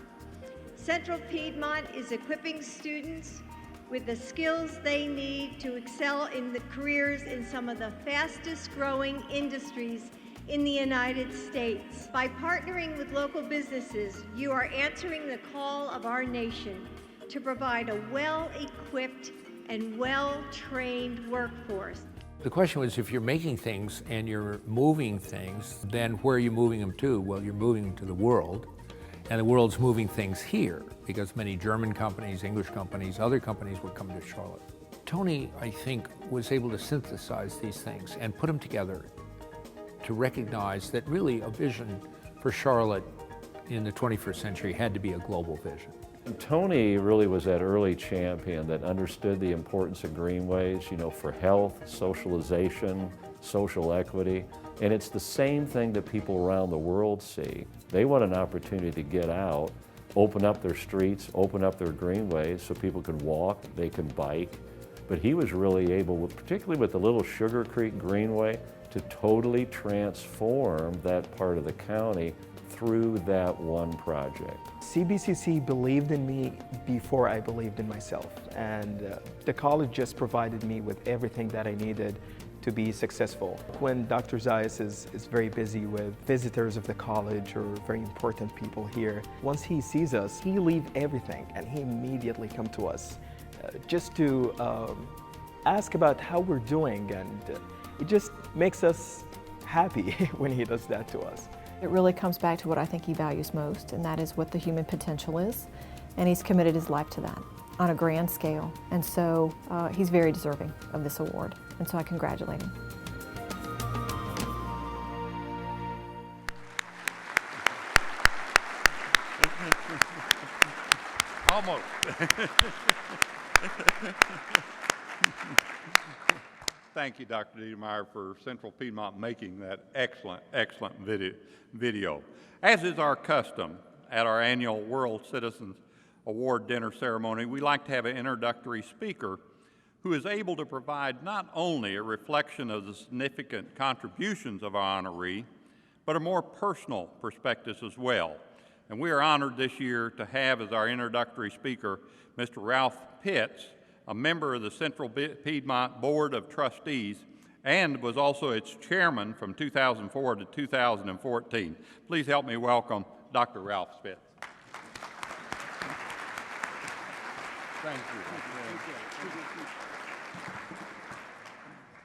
Central Piedmont is equipping students with the skills they need to excel in the careers in some of the fastest growing industries in the United States. By partnering with local businesses, you are answering the call of our nation to provide a well-equipped and well-trained workforce. The question was, if you're making things and you're moving things, then where are you moving them to? Well, you're moving them to the world, and the world's moving things here because many German companies, English companies, other companies would come to Charlotte. Tony, I think, was able to synthesize these things and put them together to recognize that really a vision for Charlotte in the 21st century had to be a global vision. Tony really was that early champion that understood the importance of greenways, for health, socialization, social equity. And it's the same thing that people around the world see. They want an opportunity to get out, open up their streets, open up their greenways so people can walk, they can bike. But he was really able, particularly with the Little Sugar Creek Greenway, to totally transform that part of the county through that one project. CBCC believed in me before I believed in myself, and the college just provided me with everything that I needed to be successful. When Dr. Zeiss is very busy with visitors of the college or very important people here, once he sees us, he leaves everything and he immediately comes to us just to ask about how we're doing, and it just makes us happy when he does that to us. It really comes back to what I think he values most, and that is what the human potential is. And he's committed his life to that on a grand scale. And so he's very deserving of this award. And so I congratulate him. Almost. Thank you, Dr. Diedemeyer, for Central Piedmont making that excellent, excellent video. As is our custom at our annual World Citizens Award dinner ceremony, we like to have an introductory speaker who is able to provide not only a reflection of the significant contributions of our honoree, but a more personal perspective as well. And we are honored this year to have as our introductory speaker Mr. Ralph Pitts, a member of the Central Piedmont Board of Trustees, and was also its chairman from 2004 to 2014. Please help me welcome Dr. Ralph Pitts. Thank you.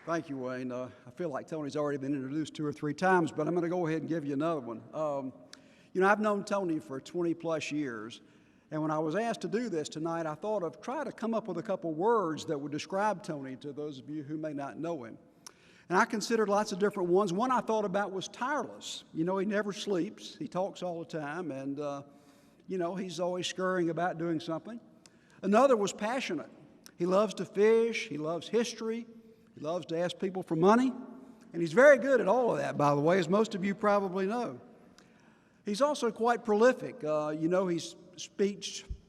Thank you, Wayne. I feel like Tony's already been introduced 2 or 3 times, but I'm going to go ahead and give you another one. I've known Tony for 20 plus years. And when I was asked to do this tonight, I thought of trying to come up with a couple words that would describe Tony to those of you who may not know him. And I considered lots of different ones. One I thought about was tireless. He never sleeps. He talks all the time, and he's always scurrying about doing something. Another was passionate. He loves to fish. He loves history. He loves to ask people for money. And he's very good at all of that, by the way, as most of you probably know. He's also quite prolific.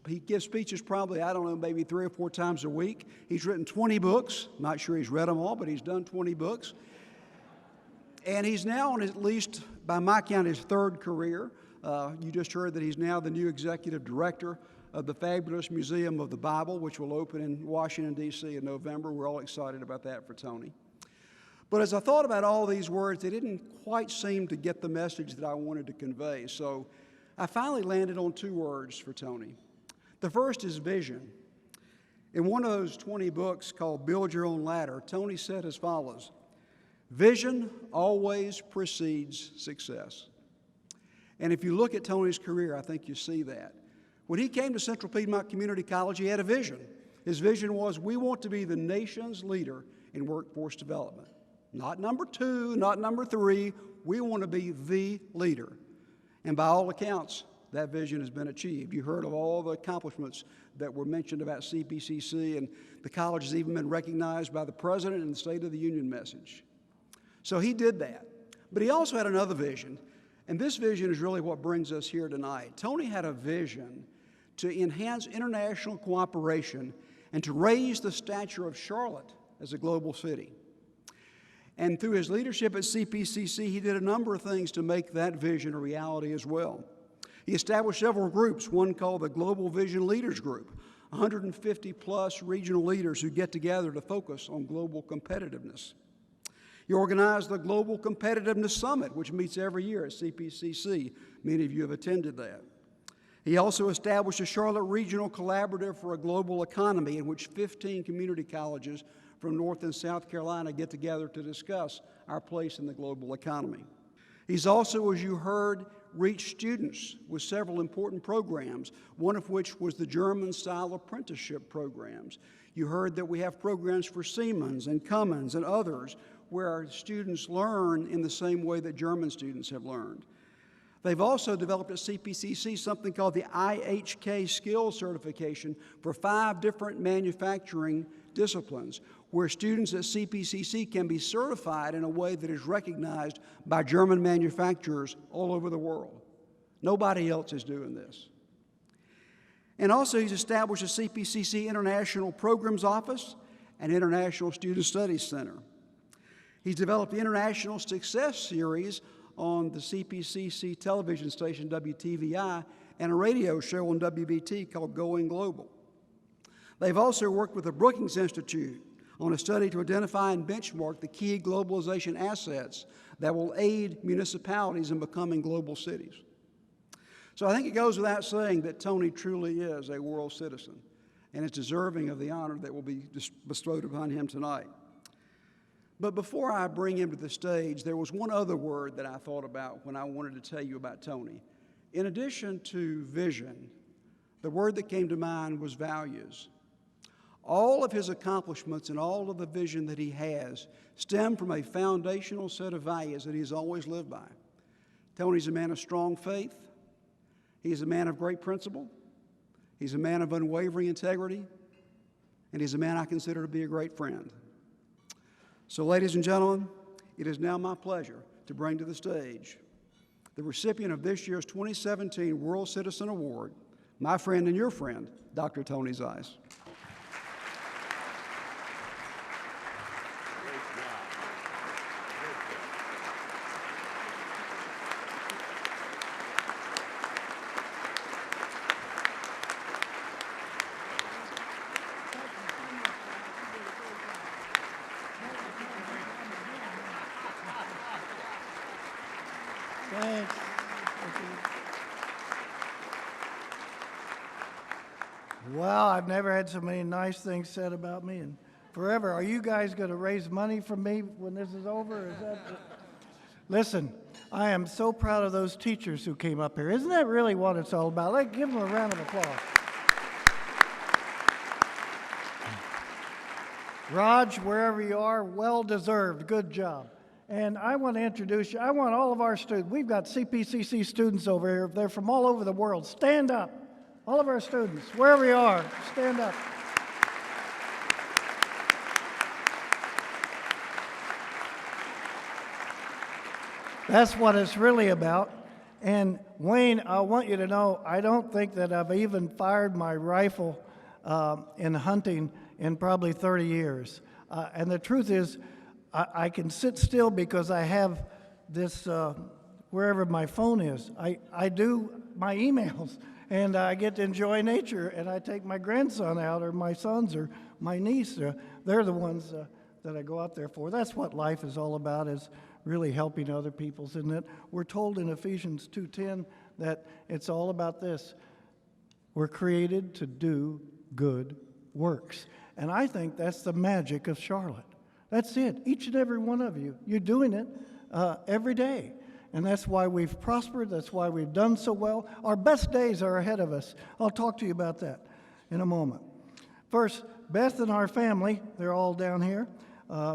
He gives speeches probably, maybe 3 or 4 times a week. He's written 20 books. Not sure he's read them all, but he's done 20 books. And he's now on at least, by my count, his 3rd career. You just heard that he's now the new executive director of the fabulous Museum of the Bible, which will open in Washington, D.C. in November. We're all excited about that for Tony. But as I thought about all these words, they didn't quite seem to get the message that I wanted to convey. So I finally landed on 2 words for Tony. The first is vision. In one of those 20 books called Build Your Own Ladder, Tony said as follows: vision always precedes success. And if you look at Tony's career, I think you see that. When he came to Central Piedmont Community College, he had a vision. His vision was, we want to be the nation's leader in workforce development. Not number 2, not number 3. We want to be the leader. And by all accounts, that vision has been achieved. You heard of all the accomplishments that were mentioned about CPCC, and the college has even been recognized by the President in the State of the Union message. So he did that. But he also had another vision, and this vision is really what brings us here tonight. Tony had a vision to enhance international cooperation and to raise the stature of Charlotte as a global city. And through his leadership at CPCC, he did a number of things to make that vision a reality as well. He established several groups, one called the Global Vision Leaders Group, 150 plus regional leaders who get together to focus on global competitiveness. He organized the Global Competitiveness Summit, which meets every year at CPCC. Many of you have attended that. He also established a Charlotte Regional Collaborative for a Global Economy, in which 15 community colleges from North and South Carolina get together to discuss our place in the global economy. He's also, as you heard, reached students with several important programs, one of which was the German-style apprenticeship programs. You heard that we have programs for Siemens and Cummins and others where our students learn in the same way that German students have learned. They've also developed at CPCC something called the IHK Skills Certification for 5 different manufacturing disciplines, where students at CPCC can be certified in a way that is recognized by German manufacturers all over the world. Nobody else is doing this. And also, he's established a CPCC International Programs Office and International Student Studies Center. He's developed the International Success Series on the CPCC television station WTVI and a radio show on WBT called Going Global. They've also worked with the Brookings Institute on a study to identify and benchmark the key globalization assets that will aid municipalities in becoming global cities. So I think it goes without saying that Tony truly is a world citizen and is deserving of the honor that will be bestowed upon him tonight. But before I bring him to the stage, there was one other word that I thought about when I wanted to tell you about Tony. In addition to vision, the word that came to mind was values. All of his accomplishments and all of the vision that he has stem from a foundational set of values that he's always lived by. Tony's a man of strong faith. He's a man of great principle. He's a man of unwavering integrity. And he's a man I consider to be a great friend. So, ladies and gentlemen, it is now my pleasure to bring to the stage the recipient of this year's 2017 World Citizen Award, my friend and your friend, Dr. Tony Zeiss. Thanks. Well, I've never had so many nice things said about me in forever. Are you guys going to raise money from me when this is over? Is that... Listen, I am so proud of those teachers who came up here. Isn't that really what it's all about? Let's give them a round of applause. Raj, wherever you are, well deserved. Good job. And I want to introduce you. I want all of our students. We've got CPCC students over here. They're from all over the world. Stand up. All of our students, wherever you are, stand up. That's what it's really about. And Wayne, I want you to know, I don't think that I've even fired my rifle in hunting in probably 30 years. And the truth is, I can sit still because I have this, wherever my phone is. I do my emails, and I get to enjoy nature, and I take my grandson out, or my sons, or my niece. They're the ones that I go out there for. That's what life is all about, is really helping other people, isn't it? We're told in Ephesians 2:10 that it's all about this. We're created to do good works. And I think that's the magic of Charlotte. That's it. Each and every one of you, you're doing it every day. And that's why we've prospered. That's why we've done so well. Our best days are ahead of us. I'll talk to you about that in a moment. First, Beth and our family, they're all down here.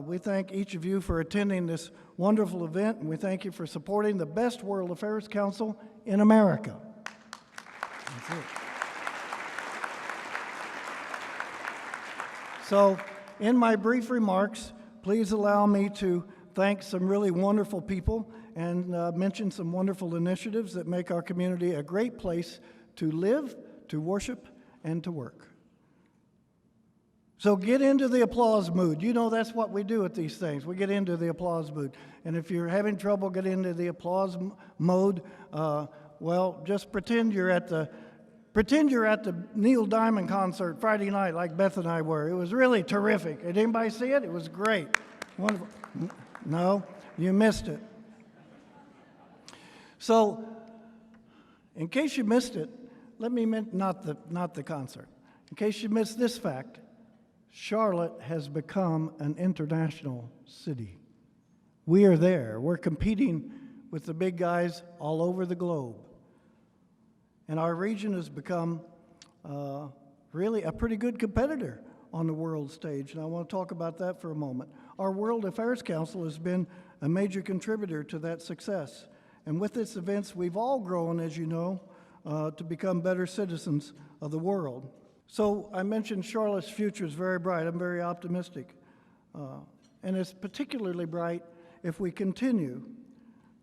We thank each of you for attending this wonderful event, and we thank you for supporting the best World Affairs Council in America. That's it. So, in my brief remarks, please allow me to thank some really wonderful people and mention some wonderful initiatives that make our community a great place to live, to worship, and to work. So get into the applause mood. You know that's what we do at these things. We get into the applause mood. And if you're having trouble getting into the applause mode, well, just pretend you're at the Pretend you're at the Neil Diamond concert Friday night like Beth and I were. It was really terrific. Did anybody see it? It was great. Wonderful. No, you missed it. So, in case you missed it, let me mention, not the concert. In case you missed this fact, Charlotte has become an international city. We are there. We're competing with the big guys all over the globe. And our region has become really a pretty good competitor on the world stage, and I want to talk about that for a moment. Our World Affairs Council has been a major contributor to that success. And with its events, we've all grown, as you know, to become better citizens of the world. So I mentioned Charlotte's future is very bright. I'm very optimistic. And it's particularly bright if we continue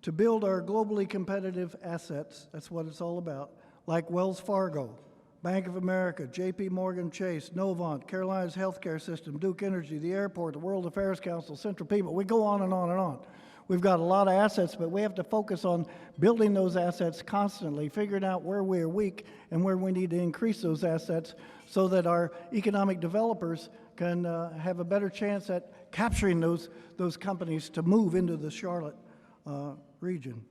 to build our globally competitive assets, that's what it's all about, like Wells Fargo, Bank of America, JP Morgan Chase, Novant, Carolinas Healthcare System, Duke Energy, the airport, the World Affairs Council, Central Piedmont. We go on and on and on. We've got a lot of assets, but we have to focus on building those assets constantly, figuring out where we're weak and where we need to increase those assets so that our economic developers can have a better chance at capturing those companies to move into the Charlotte region.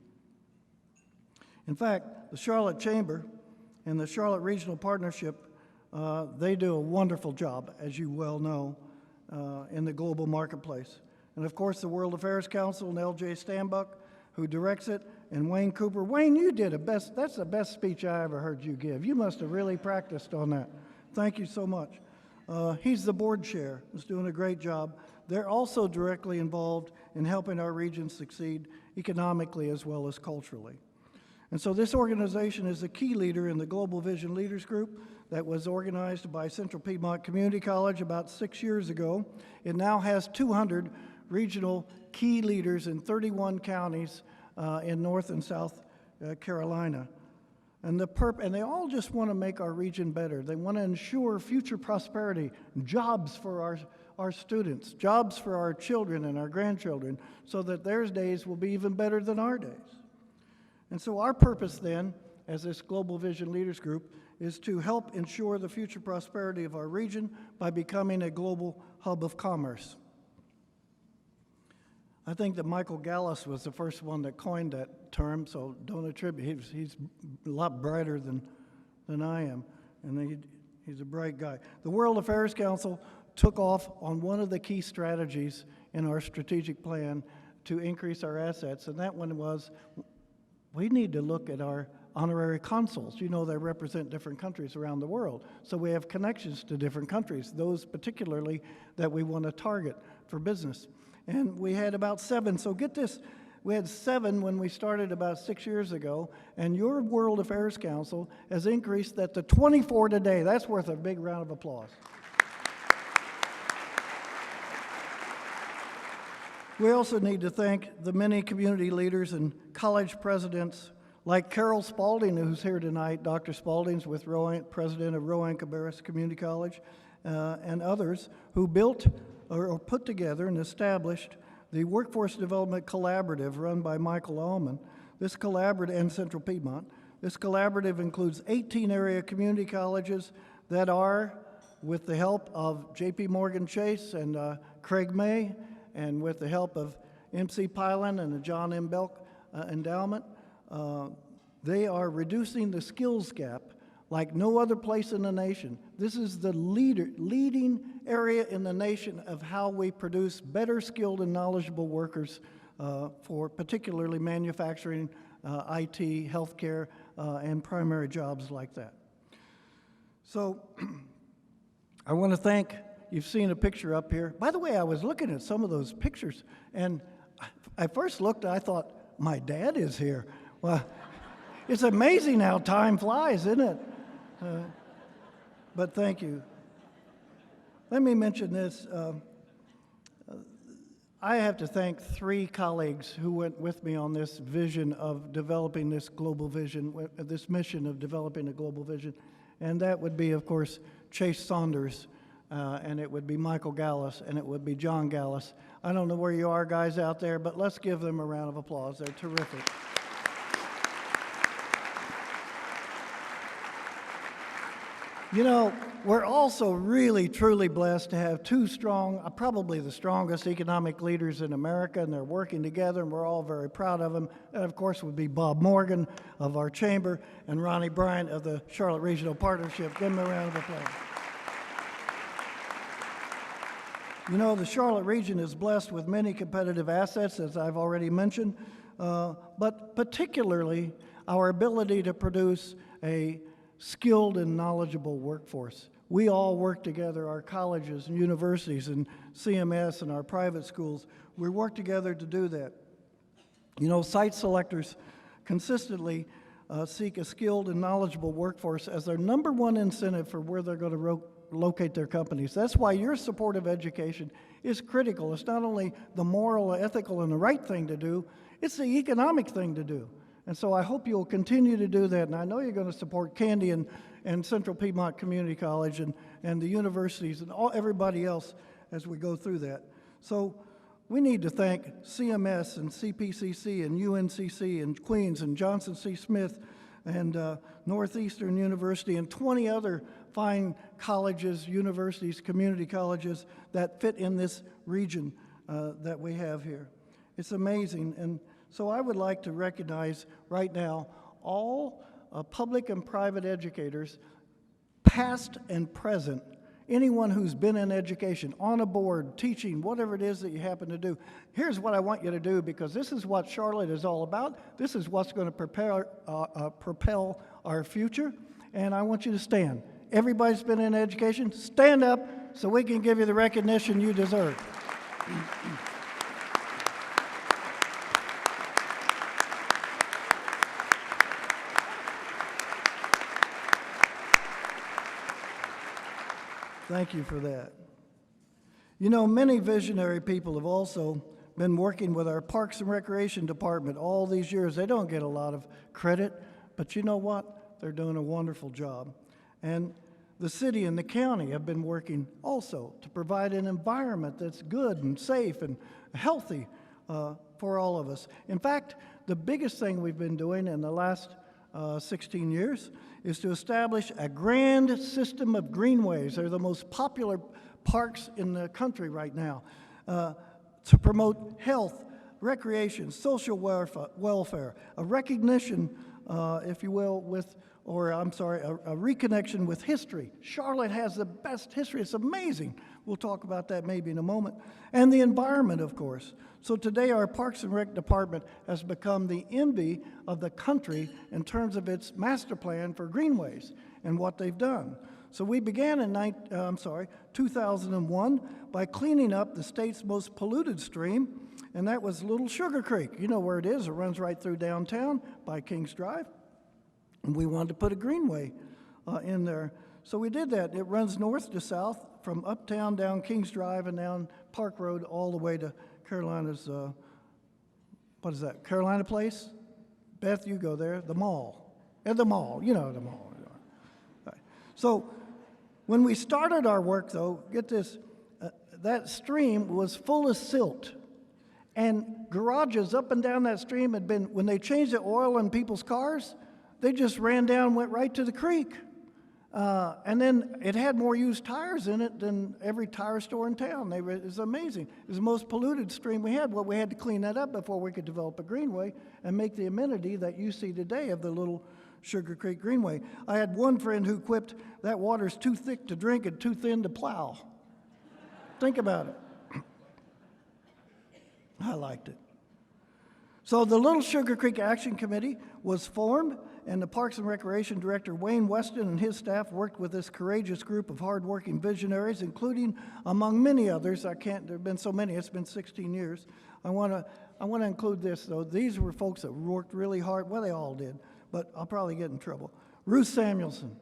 In fact, the Charlotte Chamber and the Charlotte Regional Partnership, they do a wonderful job, as you well know, in the global marketplace. And of course, the World Affairs Council and L.J. Stambuck, who directs it, and Wayne Cooper. Wayne, you did that's the best speech I ever heard you give. You must have really practiced on that. Thank you so much. He's the board chair. He's doing a great job. They're also directly involved in helping our region succeed economically as well as culturally. And so this organization is a key leader in the Global Vision Leaders Group that was organized by Central Piedmont Community College about 6 years ago. It now has 200 regional key leaders in 31 counties in North and South Carolina. And they all just want to make our region better. They want to ensure future prosperity, jobs for our students, jobs for our children and our grandchildren, so that their days will be even better than our days. And so our purpose then, as this Global Vision Leaders Group, is to help ensure the future prosperity of our region by becoming a global hub of commerce. I think that Michael Gallas was the first one that coined that term, so don't attribute. He's a lot brighter than I am, and he's a bright guy. The World Affairs Council took off on one of the key strategies in our strategic plan to increase our assets, and that one was we need to look at our honorary consuls. You know, they represent different countries around the world, so we have connections to different countries, those particularly that we want to target for business. And we had about 7, so get this, we had 7 when we started about 6 years ago, and your World Affairs Council has increased that to 24 today. That's worth a big round of applause. We also need to thank the many community leaders and college presidents like Carol Spalding, who's here tonight. Dr. Spalding's with president of Rowan-Cabarrus Community College, and others who built or put together and established the Workforce Development Collaborative run by Michael Allman. This collaborative, and Central Piedmont, this collaborative includes 18 area community colleges that are, with the help of JP Morgan Chase and Craig May, and with the help of MC Pylon and the John M. Belk Endowment, they are reducing the skills gap like no other place in the nation. This is the leading area in the nation of how we produce better skilled and knowledgeable workers for particularly manufacturing, IT, healthcare, and primary jobs like that. So I want to thank, you've seen a picture up here. By the way, I was looking at some of those pictures, and I first looked, I thought, my dad is here. Well, it's amazing how time flies, isn't it? But thank you. Let me mention this. I have to thank 3 colleagues who went with me on this vision of developing this global vision, this mission of developing a global vision. And that would be, of course, Chase Saunders, and it would be Michael Gallas, and it would be John Gallas. I don't know where you are, guys, out there, but let's give them a round of applause. They're terrific. You know, we're also really, truly blessed to have two strong, probably the strongest economic leaders in America, and they're working together, and we're all very proud of them. And of course would be Bob Morgan of our chamber and Ronnie Bryant of the Charlotte Regional Partnership. Give them a round of applause. You know, the Charlotte region is blessed with many competitive assets, as I've already mentioned, but particularly our ability to produce a skilled and knowledgeable workforce. We all work together, our colleges and universities and CMS and our private schools. We work together to do that. You know, site selectors consistently seek a skilled and knowledgeable workforce as their number one incentive for where they're going to locate their companies. That's why your support of education is critical. It's not only the moral, ethical, and the right thing to do, it's the economic thing to do. And so I hope you'll continue to do that. And I know you're going to support Candy and Central Piedmont Community College and the universities and everybody else as we go through that. So we need to thank CMS and CPCC and UNCC and Queens and Johnson C. Smith and Northeastern University and 20 other fine colleges, universities, community colleges that fit in this region that we have here. It's amazing. And so I would like to recognize right now all public and private educators, past and present, anyone who's been in education, on a board, teaching, whatever it is that you happen to do. Here's what I want you to do, because this is what Charlotte is all about. This is what's going to propel our future, and I want you to stand. Everybody's been in education, stand up so we can give you the recognition you deserve. Thank you for that. You know, many visionary people have also been working with our Parks and Recreation Department all these years. They don't get a lot of credit, but you know what? They're doing a wonderful job. And the city and the county have been working also to provide an environment that's good and safe and healthy for all of us. In fact, the biggest thing we've been doing in the last 16 years is to establish a grand system of greenways. They're the most popular parks in the country right now, to promote health, recreation, social welfare, a recognition, if you will, a reconnection with history. Charlotte has the best history. It's amazing. We'll talk about that maybe in a moment. And the environment, of course. So today our Parks and Rec Department has become the envy of the country in terms of its master plan for greenways and what they've done. So we began in 2001 by cleaning up the state's most polluted stream, and that was Little Sugar Creek. You know where it is. It runs right through downtown by Kings Drive. And we wanted to put a greenway in there. So we did that. It runs north to south from uptown down Kings Drive and down Park Road all the way to Carolina's, what is that, Carolina Place? Beth, you go there. The mall. At the mall. You know the mall. Right. So when we started our work, though, get this, that stream was full of silt. And garages up and down that stream had been, when they changed the oil in people's cars, they just ran down and went right to the creek. And then it had more used tires in it than every tire store in town. It was amazing. It was the most polluted stream we had. Well, we had to clean that up before we could develop a greenway and make the amenity that you see today of the Little Sugar Creek Greenway. I had one friend who quipped, that water's too thick to drink and too thin to plow. Think about it. I liked it. So the Little Sugar Creek Action Committee was formed, and the Parks and Recreation Director, Wayne Weston, and his staff worked with this courageous group of hardworking visionaries, including, among many others, there have been so many, it's been 16 years. I want to include this, though. These were folks that worked really hard. Well, they all did, but I'll probably get in trouble. Ruth Samuelson.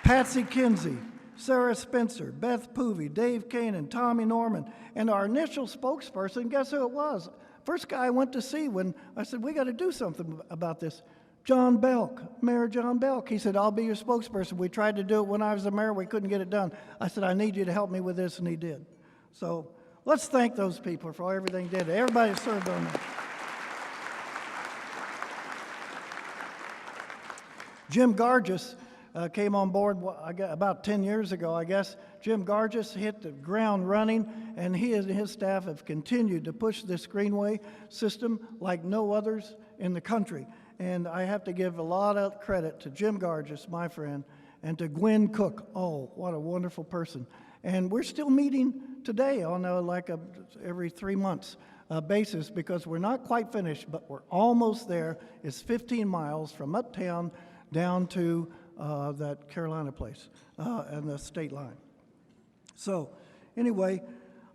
Patsy Kinsey. Sarah Spencer, Beth Poovey, Dave Kane, and Tommy Norman. And our initial spokesperson, guess who it was? First guy I went to see when I said, we got to do something about this. John Belk, Mayor John Belk. He said, I'll be your spokesperson. We tried to do it when I was the mayor. We couldn't get it done. I said, I need you to help me with this, and he did. So let's thank those people for everything they did. Everybody served on that. Jim Gargis came on board about 10 years ago, I guess. Jim Gargis hit the ground running, and he and his staff have continued to push this greenway system like no others in the country. And I have to give a lot of credit to Jim Gargis, my friend, and to Gwen Cook. Oh, what a wonderful person. And we're still meeting today on every 3 months basis, because we're not quite finished, but we're almost there. It's 15 miles from uptown down to that Carolina place and the state line. So anyway,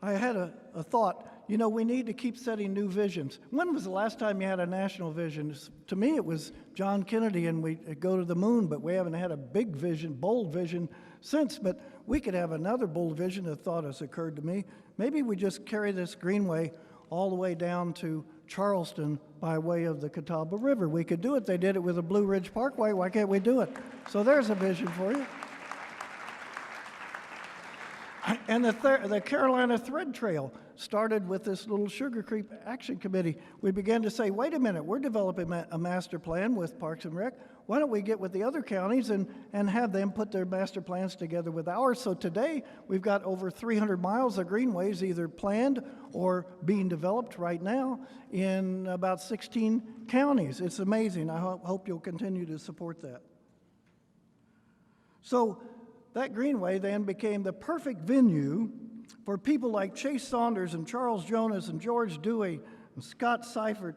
I had a thought. You know, we need to keep setting new visions. When was the last time you had a national vision? To me, it was John Kennedy and we go to the moon, but we haven't had a big vision, bold vision since. But we could have another bold vision. A thought has occurred to me. Maybe we just carry this greenway all the way down to Charleston by way of the Catawba River. We could do it. They did it with the Blue Ridge Parkway. Why can't we do it? So there's a vision for you. And the Carolina Thread Trail started with this little Sugar Creek Action Committee. We began to say, wait a minute, we're developing a master plan with Parks and Rec. Why don't we get with the other counties and have them put their master plans together with ours? So today, we've got over 300 miles of greenways either planned or being developed right now in about 16 counties. It's amazing. I hope you'll continue to support that. So that greenway then became the perfect venue for people like Chase Saunders and Charles Jonas and George Dewey and Scott Seifert,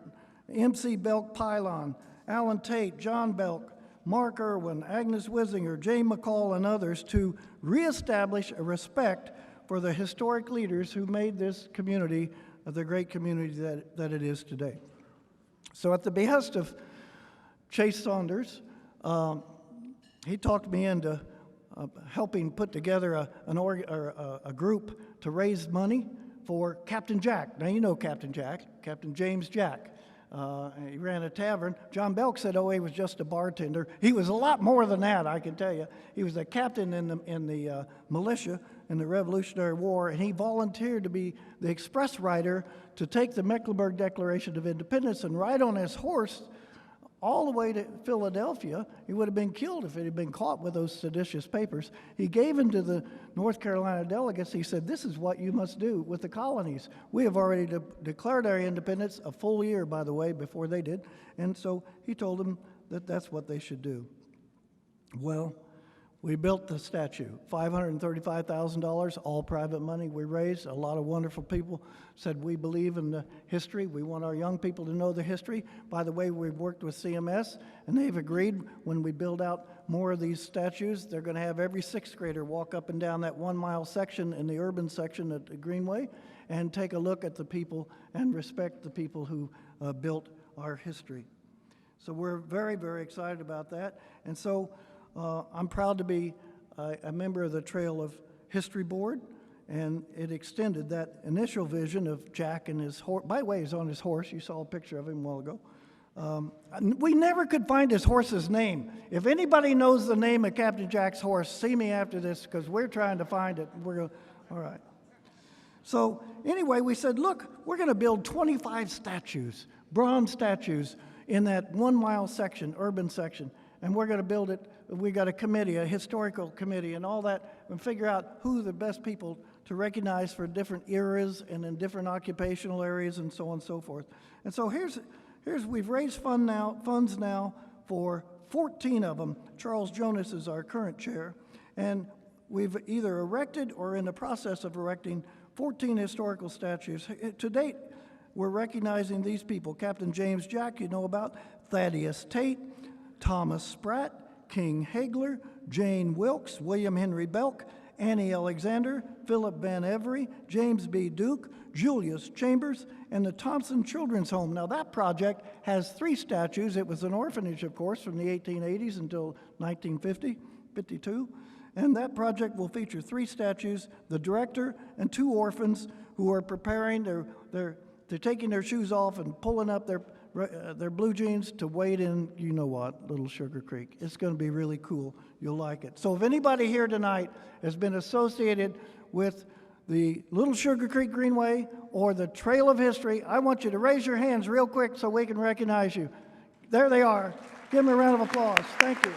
M.C. Belk Pylon, Alan Tate, John Belk, Mark Irwin, Agnes Wisinger, Jay McCall, and others to reestablish a respect for the historic leaders who made this community the great community that it is today. So at the behest of Chase Saunders, he talked me into helping put together a group to raise money for Captain Jack. Now, you know Captain Jack, Captain James Jack. He ran a tavern. John Belk said, oh, he was just a bartender. He was a lot more than that, I can tell you. He was a captain in the militia in the Revolutionary War, and he volunteered to be the express rider to take the Mecklenburg Declaration of Independence and ride on his horse all the way to Philadelphia. He would have been killed if he had been caught with those seditious papers. He gave them to the North Carolina delegates. He said, this is what you must do with the colonies. We have already declared our independence a full year, by the way, before they did. And so he told them that that's what they should do. Well, we built the statue, $535,000, all private money we raised. A lot of wonderful people said we believe in the history. We want our young people to know the history. By the way, we've worked with CMS, and they've agreed when we build out more of these statues, they're going to have every sixth grader walk up and down that 1 mile section in the urban section at the Greenway and take a look at the people and respect the people who built our history. So we're very, very excited about that. And so I'm proud to be a member of the Trail of History Board, and it extended that initial vision of Jack and his horse. By the way, he's on his horse. You saw a picture of him a while ago. We never could find his horse's name. If anybody knows the name of Captain Jack's horse, see me after this, because we're trying to find it. All right. So anyway, we said, look, we're going to build 25 statues, bronze statues, in that 1 mile section, urban section, and we're going to build it. We got a committee, a historical committee, and all that, and figure out who the best people to recognize for different eras and in different occupational areas and so on and so forth. And so here's we've raised funds now for 14 of them. Charles Jonas is our current chair, and we've either erected or in the process of erecting 14 historical statues. To date, we're recognizing these people: Captain James Jack, you know about, Thaddeus Tate, Thomas Spratt, King Hagler, Jane Wilkes, William Henry Belk, Annie Alexander, Philip Van Every, James B. Duke, Julius Chambers, and the Thompson Children's Home. Now that project has 3 statues. It was an orphanage, of course, from the 1880s until 1952. And that project will feature 3 statues, the director and 2 orphans who are preparing, they're taking their shoes off and pulling up their blue jeans to wade in, you know what, Little Sugar Creek. It's going to be really cool. You'll like it. So if anybody here tonight has been associated with the Little Sugar Creek Greenway or the Trail of History, I want you to raise your hands real quick so we can recognize you. There they are. Give them a round of applause. Thank you.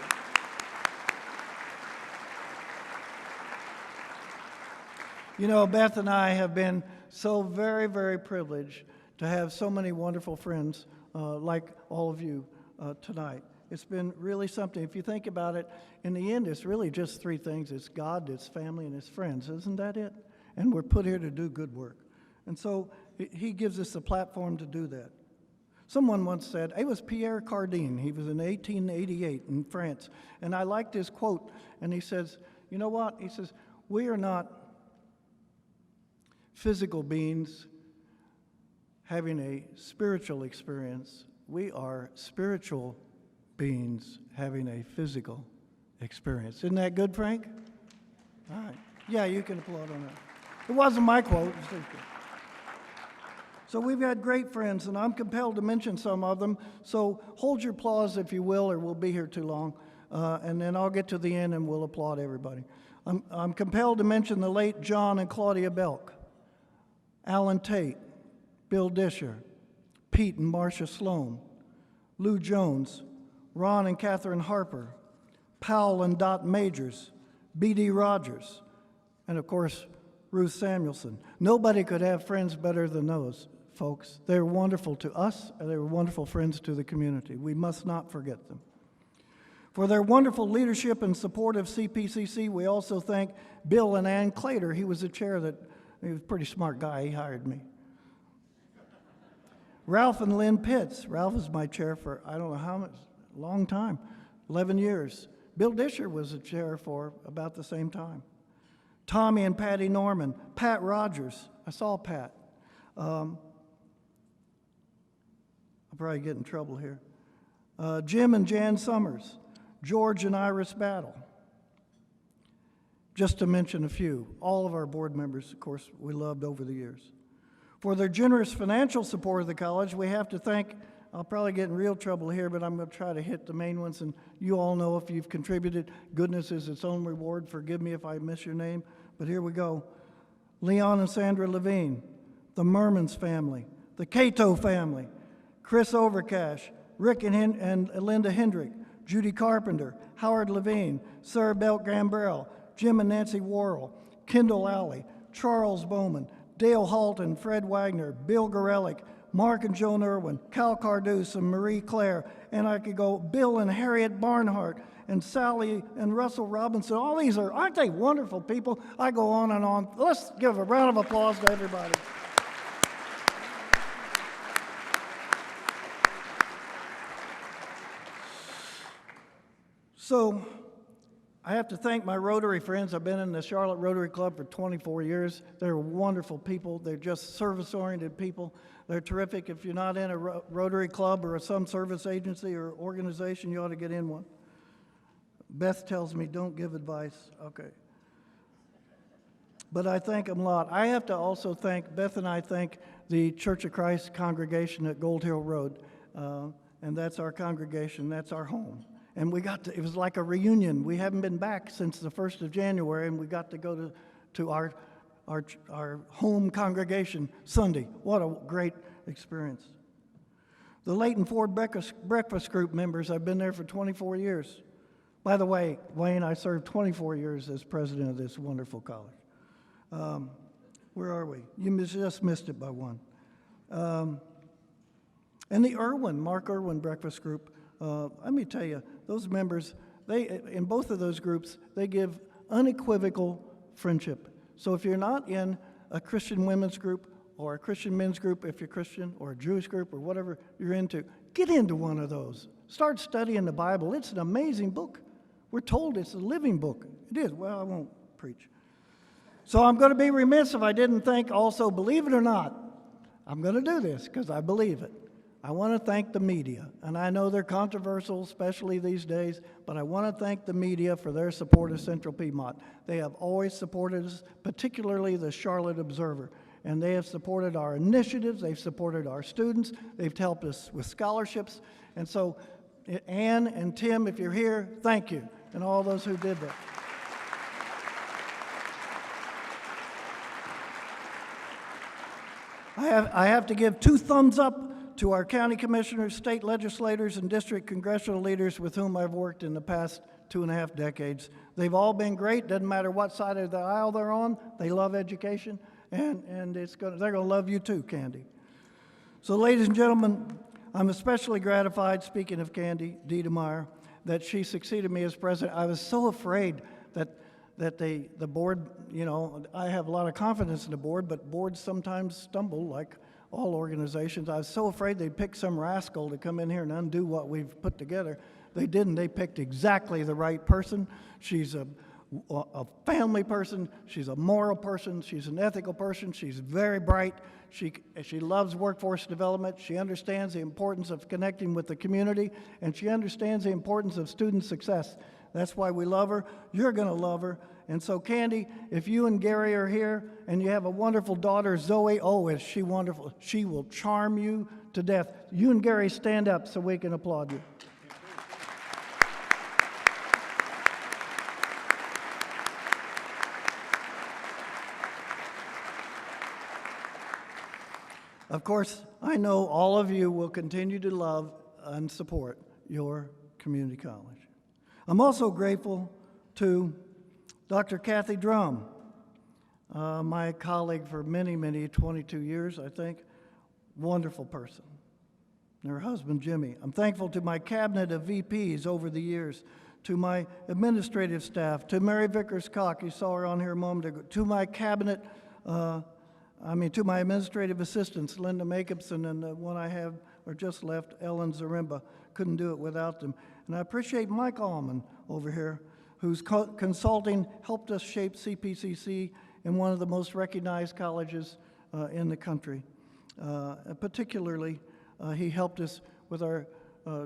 You know, Beth and I have been so very, very privileged to have so many wonderful friends like all of you tonight. It's been really something. If you think about it, in the end, it's really just three things. It's God, it's family, and it's friends. Isn't that it? And we're put here to do good work. And so he gives us a platform to do that. Someone once said, it was Pierre Cardin. He was in 1888 in France. And I liked his quote. And he says, you know what? He says, we are not physical beings having a spiritual experience. We are spiritual beings having a physical experience. Isn't that good, Frank? All right. Yeah, you can applaud on that. It wasn't my quote. So we've had great friends, and I'm compelled to mention some of them. So hold your applause, if you will, or we'll be here too long. And then I'll get to the end, and we'll applaud everybody. I'm compelled to mention the late John and Claudia Belk, Alan Tate, Bill Disher, Pete and Marcia Sloan, Lou Jones, Ron and Catherine Harper, Powell and Dot Majors, B.D. Rogers, and of course, Ruth Samuelson. Nobody could have friends better than those folks. They were wonderful to us, and they were wonderful friends to the community. We must not forget them. For their wonderful leadership and support of CPCC, we also thank Bill and Ann Clater. He was the chair he was a pretty smart guy. He hired me. Ralph and Lynn Pitts. Ralph was my chair for, I don't know how much, a long time, 11 years. Bill Disher was the chair for about the same time. Tommy and Patty Norman. Pat Rogers. I saw Pat. I'll probably get in trouble here. Jim and Jan Summers. George and Iris Battle. Just to mention a few. All of our board members, of course, we loved over the years. For their generous financial support of the college, we have to thank, I'll probably get in real trouble here, but I'm going to try to hit the main ones, and you all know if you've contributed, goodness is its own reward. Forgive me if I miss your name, but here we go. Leon and Sandra Levine, the Mermans family, the Cato family, Chris Overcash, Rick and Linda Hendrick, Judy Carpenter, Howard Levine, Sarah Belk Gambrell, Jim and Nancy Worrell, Kendall Alley, Charles Bowman, Dale Halton, Fred Wagner, Bill Gorelick, Mark and Joan Irwin, Cal Carduce and Marie Claire, and I could go Bill and Harriet Barnhart, and Sally and Russell Robinson. All these aren't they wonderful people? I go on and on. Let's give a round of applause to everybody. So, I have to thank my Rotary friends. I've been in the Charlotte Rotary Club for 24 years. They're wonderful people. They're just service-oriented people. They're terrific. If you're not in a Rotary Club or some service agency or organization, you ought to get in one. Beth tells me don't give advice. Okay. But I thank them a lot. I have to also thank, Beth and I thank the Church of Christ congregation at Gold Hill Road. And that's our congregation. That's our home. And we got to, it was like a reunion. We haven't been back since the 1st of January, and we got to go to our home congregation Sunday. What a great experience. The Leighton Ford Breakfast Group members, I've been there for 24 years. By the way, Wayne, I served 24 years as president of this wonderful college. Where are we? You just missed it by one. And the Mark Irwin Breakfast Group, let me tell you, those members, in both of those groups, they give unequivocal friendship. So if you're not in a Christian women's group or a Christian men's group, if you're Christian, or a Jewish group or whatever you're into, get into one of those. Start studying the Bible. It's an amazing book. We're told it's a living book. It is. Well, I won't preach. So I'm going to be remiss if I didn't thank also, believe it or not, I'm going to do this because I believe it. I want to thank the media, and I know they're controversial, especially these days, but I want to thank the media for their support of Central Piedmont. They have always supported us, particularly the Charlotte Observer, and they have supported our initiatives, they've supported our students, they've helped us with scholarships, and so Ann and Tim, if you're here, thank you, and all those who did that. I have to give 2 thumbs up to our county commissioners, state legislators, and district congressional leaders with whom I've worked in the past 2.5 decades. They've all been great. Doesn't matter what side of the aisle they're on. They love education, and they're going to love you too, Candy. So, ladies and gentlemen, I'm especially gratified, speaking of Candy Diedemeyer, that she succeeded me as president. I was so afraid that the board, you know, I have a lot of confidence in the board, but boards sometimes stumble like all organizations. I was so afraid they'd pick some rascal to come in here and undo what we've put together. They didn't. They picked exactly the right person. She's a family person. She's a moral person. She's an ethical person. She's very bright. She loves workforce development. She understands the importance of connecting with the community, and she understands the importance of student success. That's why we love her. You're going to love her. And so, Candy, if you and Gary are here and you have a wonderful daughter, Zoe, oh, is she wonderful. She will charm you to death. You and Gary stand up so we can applaud you. Of course, I know all of you will continue to love and support your community college. I'm also grateful to Dr. Kathy Drum, my colleague for many, 22 years, I think. Wonderful person. And her husband, Jimmy. I'm thankful to my cabinet of VPs over the years, to my administrative staff, to Mary Vickers-Cock, you saw her on here a moment ago, to my cabinet, to my administrative assistants, Linda Jacobson, and the one I have, or just left, Ellen Zaremba. Couldn't do it without them. And I appreciate Mike Allman over here, whose consulting helped us shape CPCC in one of the most recognized colleges in the country. Particularly, he helped us with our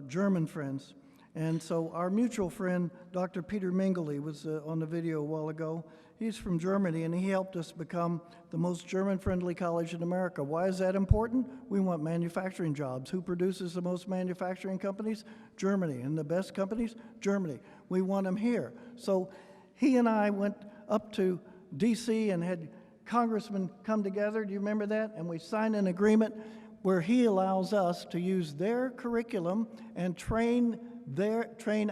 German friends. And so our mutual friend, Dr. Peter Mingley, was on the video a while ago. He's from Germany, and he helped us become the most German-friendly college in America. Why is that important? We want manufacturing jobs. Who produces the most manufacturing companies? Germany. And the best companies? Germany. We want them here. So he and I went up to D.C. and had congressmen come together. Do you remember that? And we signed an agreement where he allows us to use their curriculum and train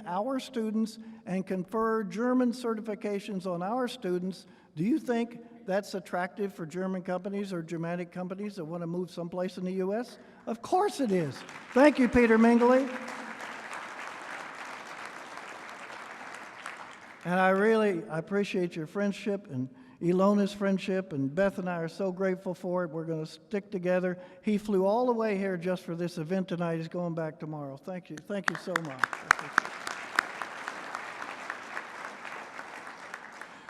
our students and confer German certifications on our students. Do you think that's attractive for German companies or Germanic companies that want to move someplace in the U.S.? Of course it is. Thank you, Peter Mingley. And I appreciate your friendship and Ilona's friendship, and Beth and I are so grateful for it. We're going to stick together. He flew all the way here just for this event tonight. He's going back tomorrow. Thank you. Thank you so much.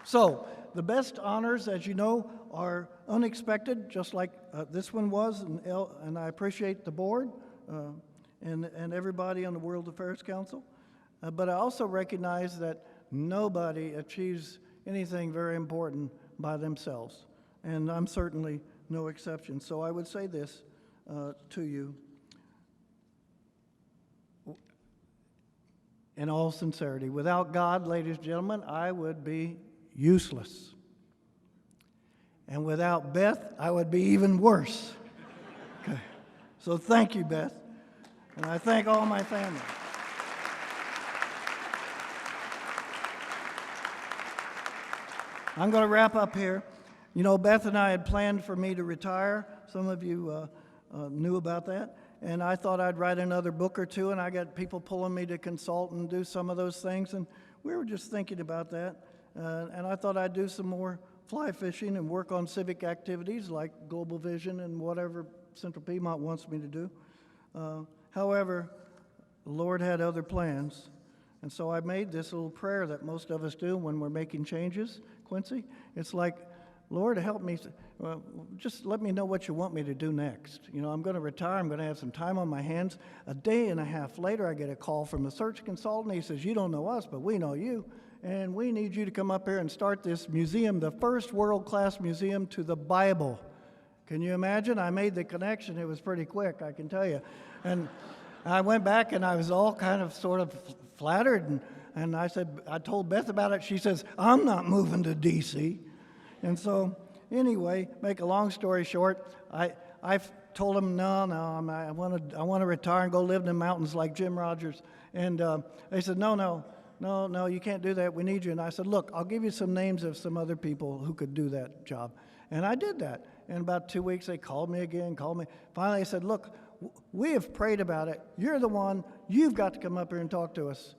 So, the best honors, as you know, are unexpected, just like this one was, and I appreciate the board and everybody on the World Affairs Council. But I also recognize that nobody achieves anything very important by themselves, and I'm certainly no exception. So I would say this to you in all sincerity. Without God, ladies and gentlemen, I would be useless. And without Beth, I would be even worse. Okay. So thank you, Beth, and I thank all my family. I'm going to wrap up here. You know, Beth and I had planned for me to retire. Some of you knew about that. And I thought I'd write another book or two, and I got people pulling me to consult and do some of those things. And we were just thinking about that. And I thought I'd do some more fly fishing and work on civic activities like Global Vision and whatever Central Piedmont wants me to do. However, the Lord had other plans. And so I made this little prayer that most of us do when we're making changes, Quincy. It's like, Lord, help me. Just let me know what you want me to do next. You know, I'm going to retire. I'm going to have some time on my hands. A day and a half later, I get a call from the search consultant. He says, you don't know us, but we know you. And we need you to come up here and start this museum, the first world-class museum to the Bible. Can you imagine? I made the connection. It was pretty quick, I can tell you. And I went back and I was all kind of sort of flattered. And I said, I told Beth about it. She says, I'm not moving to D.C. And so, anyway, make a long story short, I've told them, no, I want to retire and go live in the mountains like Jim Rogers. And they said, no, you can't do that. We need you. And I said, look, I'll give you some names of some other people who could do that job. And I did that. In about 2 weeks, they called me again. Finally, they said, look, we have prayed about it. You're the one. You've got to come up here and talk to us.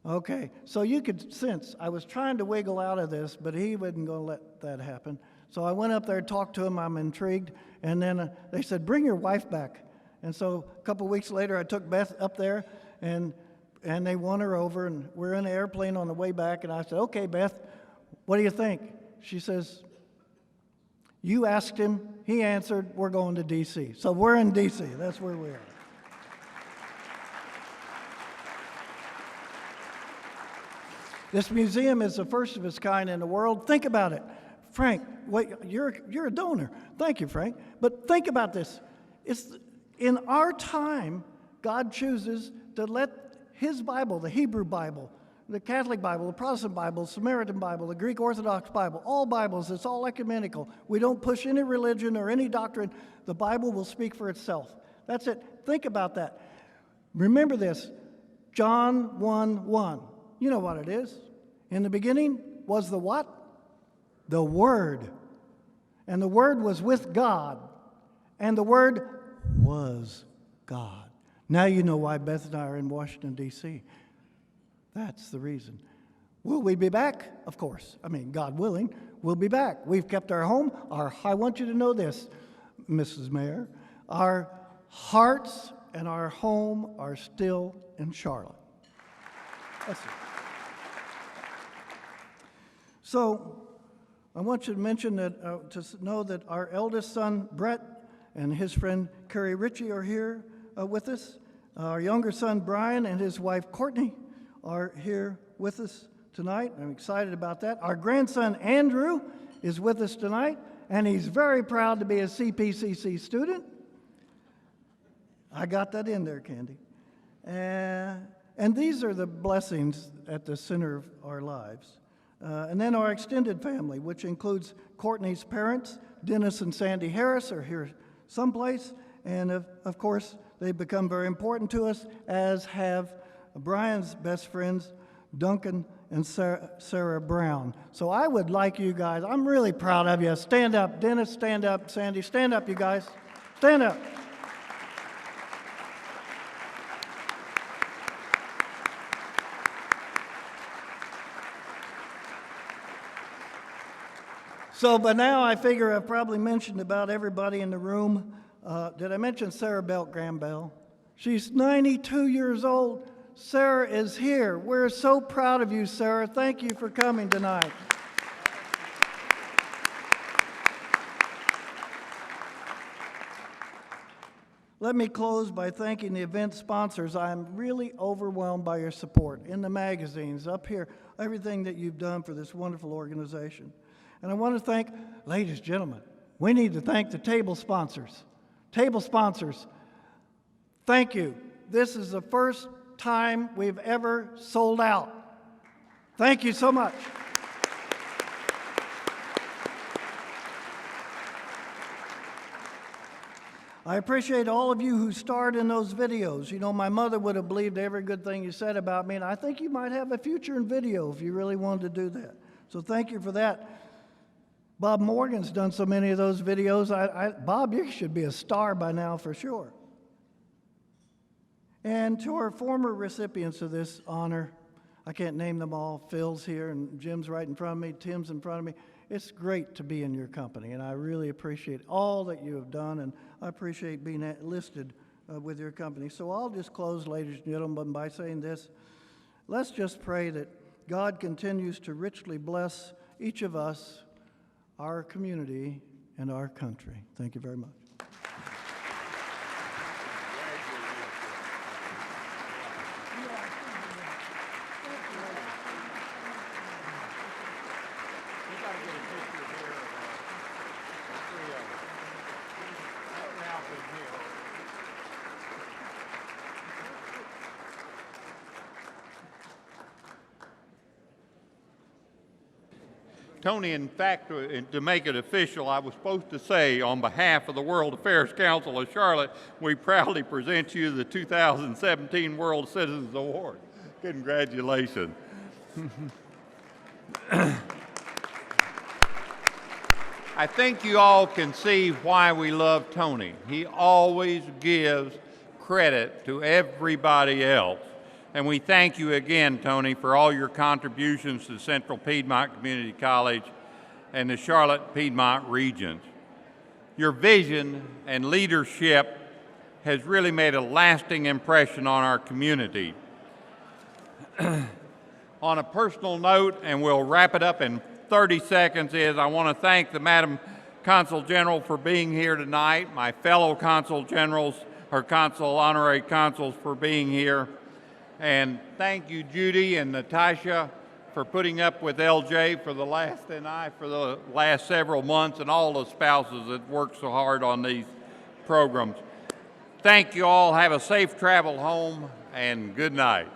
Okay, so you could sense I was trying to wiggle out of this, but he wasn't going to let that happen. So I went up there, talked to him. I'm intrigued. And then they said, bring your wife back. And so a couple weeks later, I took Beth up there, and they won her over. And we're in an airplane on the way back. And I said, okay, Beth, what do you think? She says, you asked him. He answered, we're going to D.C. So we're in D.C. That's where we are. This museum is the first of its kind in the world. Think about it. Frank, wait, you're a donor. Thank you, Frank. But think about this. It's in our time, God chooses to let his Bible, the Hebrew Bible, the Catholic Bible, the Protestant Bible, the Samaritan Bible, the Greek Orthodox Bible, all Bibles, it's all ecumenical. We don't push any religion or any doctrine. The Bible will speak for itself. That's it. Think about that. Remember this, John 1:1. You know what it is. In the beginning was the what? The Word. And the Word was with God. And the Word was God. Now you know why Beth and I are in Washington, D.C. That's the reason. Will we be back? Of course. I mean, God willing, we'll be back. We've kept our home. I want you to know this, Mrs. Mayor. Our hearts and our home are still in Charlotte. That's it. So I want you to mention that, to know that our eldest son, Brett, and his friend, Carrie Ritchie, are here with us. Our younger son, Brian, and his wife, Courtney, are here with us tonight. I'm excited about that. Our grandson, Andrew, is with us tonight, and he's very proud to be a CPCC student. I got that in there, Candy. And these are the blessings at the center of our lives. And then our extended family, which includes Courtney's parents, Dennis and Sandy Harris, are here someplace. And of course, they've become very important to us, as have Brian's best friends, Duncan and Sarah Brown. So I would like you guys, I'm really proud of you. Stand up, Dennis, stand up, Sandy, stand up, you guys. Stand up. So by now I figure I've probably mentioned about everybody in the room. Did I mention Sarah Graham Bell? She's 92 years old. Sarah is here. We're so proud of you, Sarah. Thank you for coming tonight. Let me close by thanking the event sponsors. I'm really overwhelmed by your support in the magazines, up here, everything that you've done for this wonderful organization. And I want to thank, ladies and gentlemen, we need to thank the table sponsors. Table sponsors, thank you. This is the first time we've ever sold out. Thank you so much. I appreciate all of you who starred in those videos. You know, my mother would have believed every good thing you said about me, and I think you might have a future in video if you really wanted to do that. So thank you for that. Bob Morgan's done so many of those videos. Bob, you should be a star by now for sure. And to our former recipients of this honor, I can't name them all. Phil's here, and Jim's right in front of me, Tim's in front of me. It's great to be in your company, and I really appreciate all that you have done, and I appreciate being listed with your company. So I'll just close, ladies and gentlemen, by saying this. Let's just pray that God continues to richly bless each of us, our community, and our country. Thank you very much. Tony, in fact, to make it official, I was supposed to say, on behalf of the World Affairs Council of Charlotte, we proudly present you the 2017 World Citizens Award. Congratulations. I think you all can see why we love Tony. He always gives credit to everybody else. And we thank you again, Tony, for all your contributions to Central Piedmont Community College and the Charlotte-Piedmont regions. Your vision and leadership has really made a lasting impression on our community. On a personal note, and we'll wrap it up in 30 seconds, I want to thank the Madam Consul General for being here tonight, my fellow Consul Generals, or Consul Honorary Consuls for being here, and thank you, Judy and Natasha, for putting up with LJ for the last several months, and all the spouses that work so hard on these programs. Thank you all. Have a safe travel home, and good night.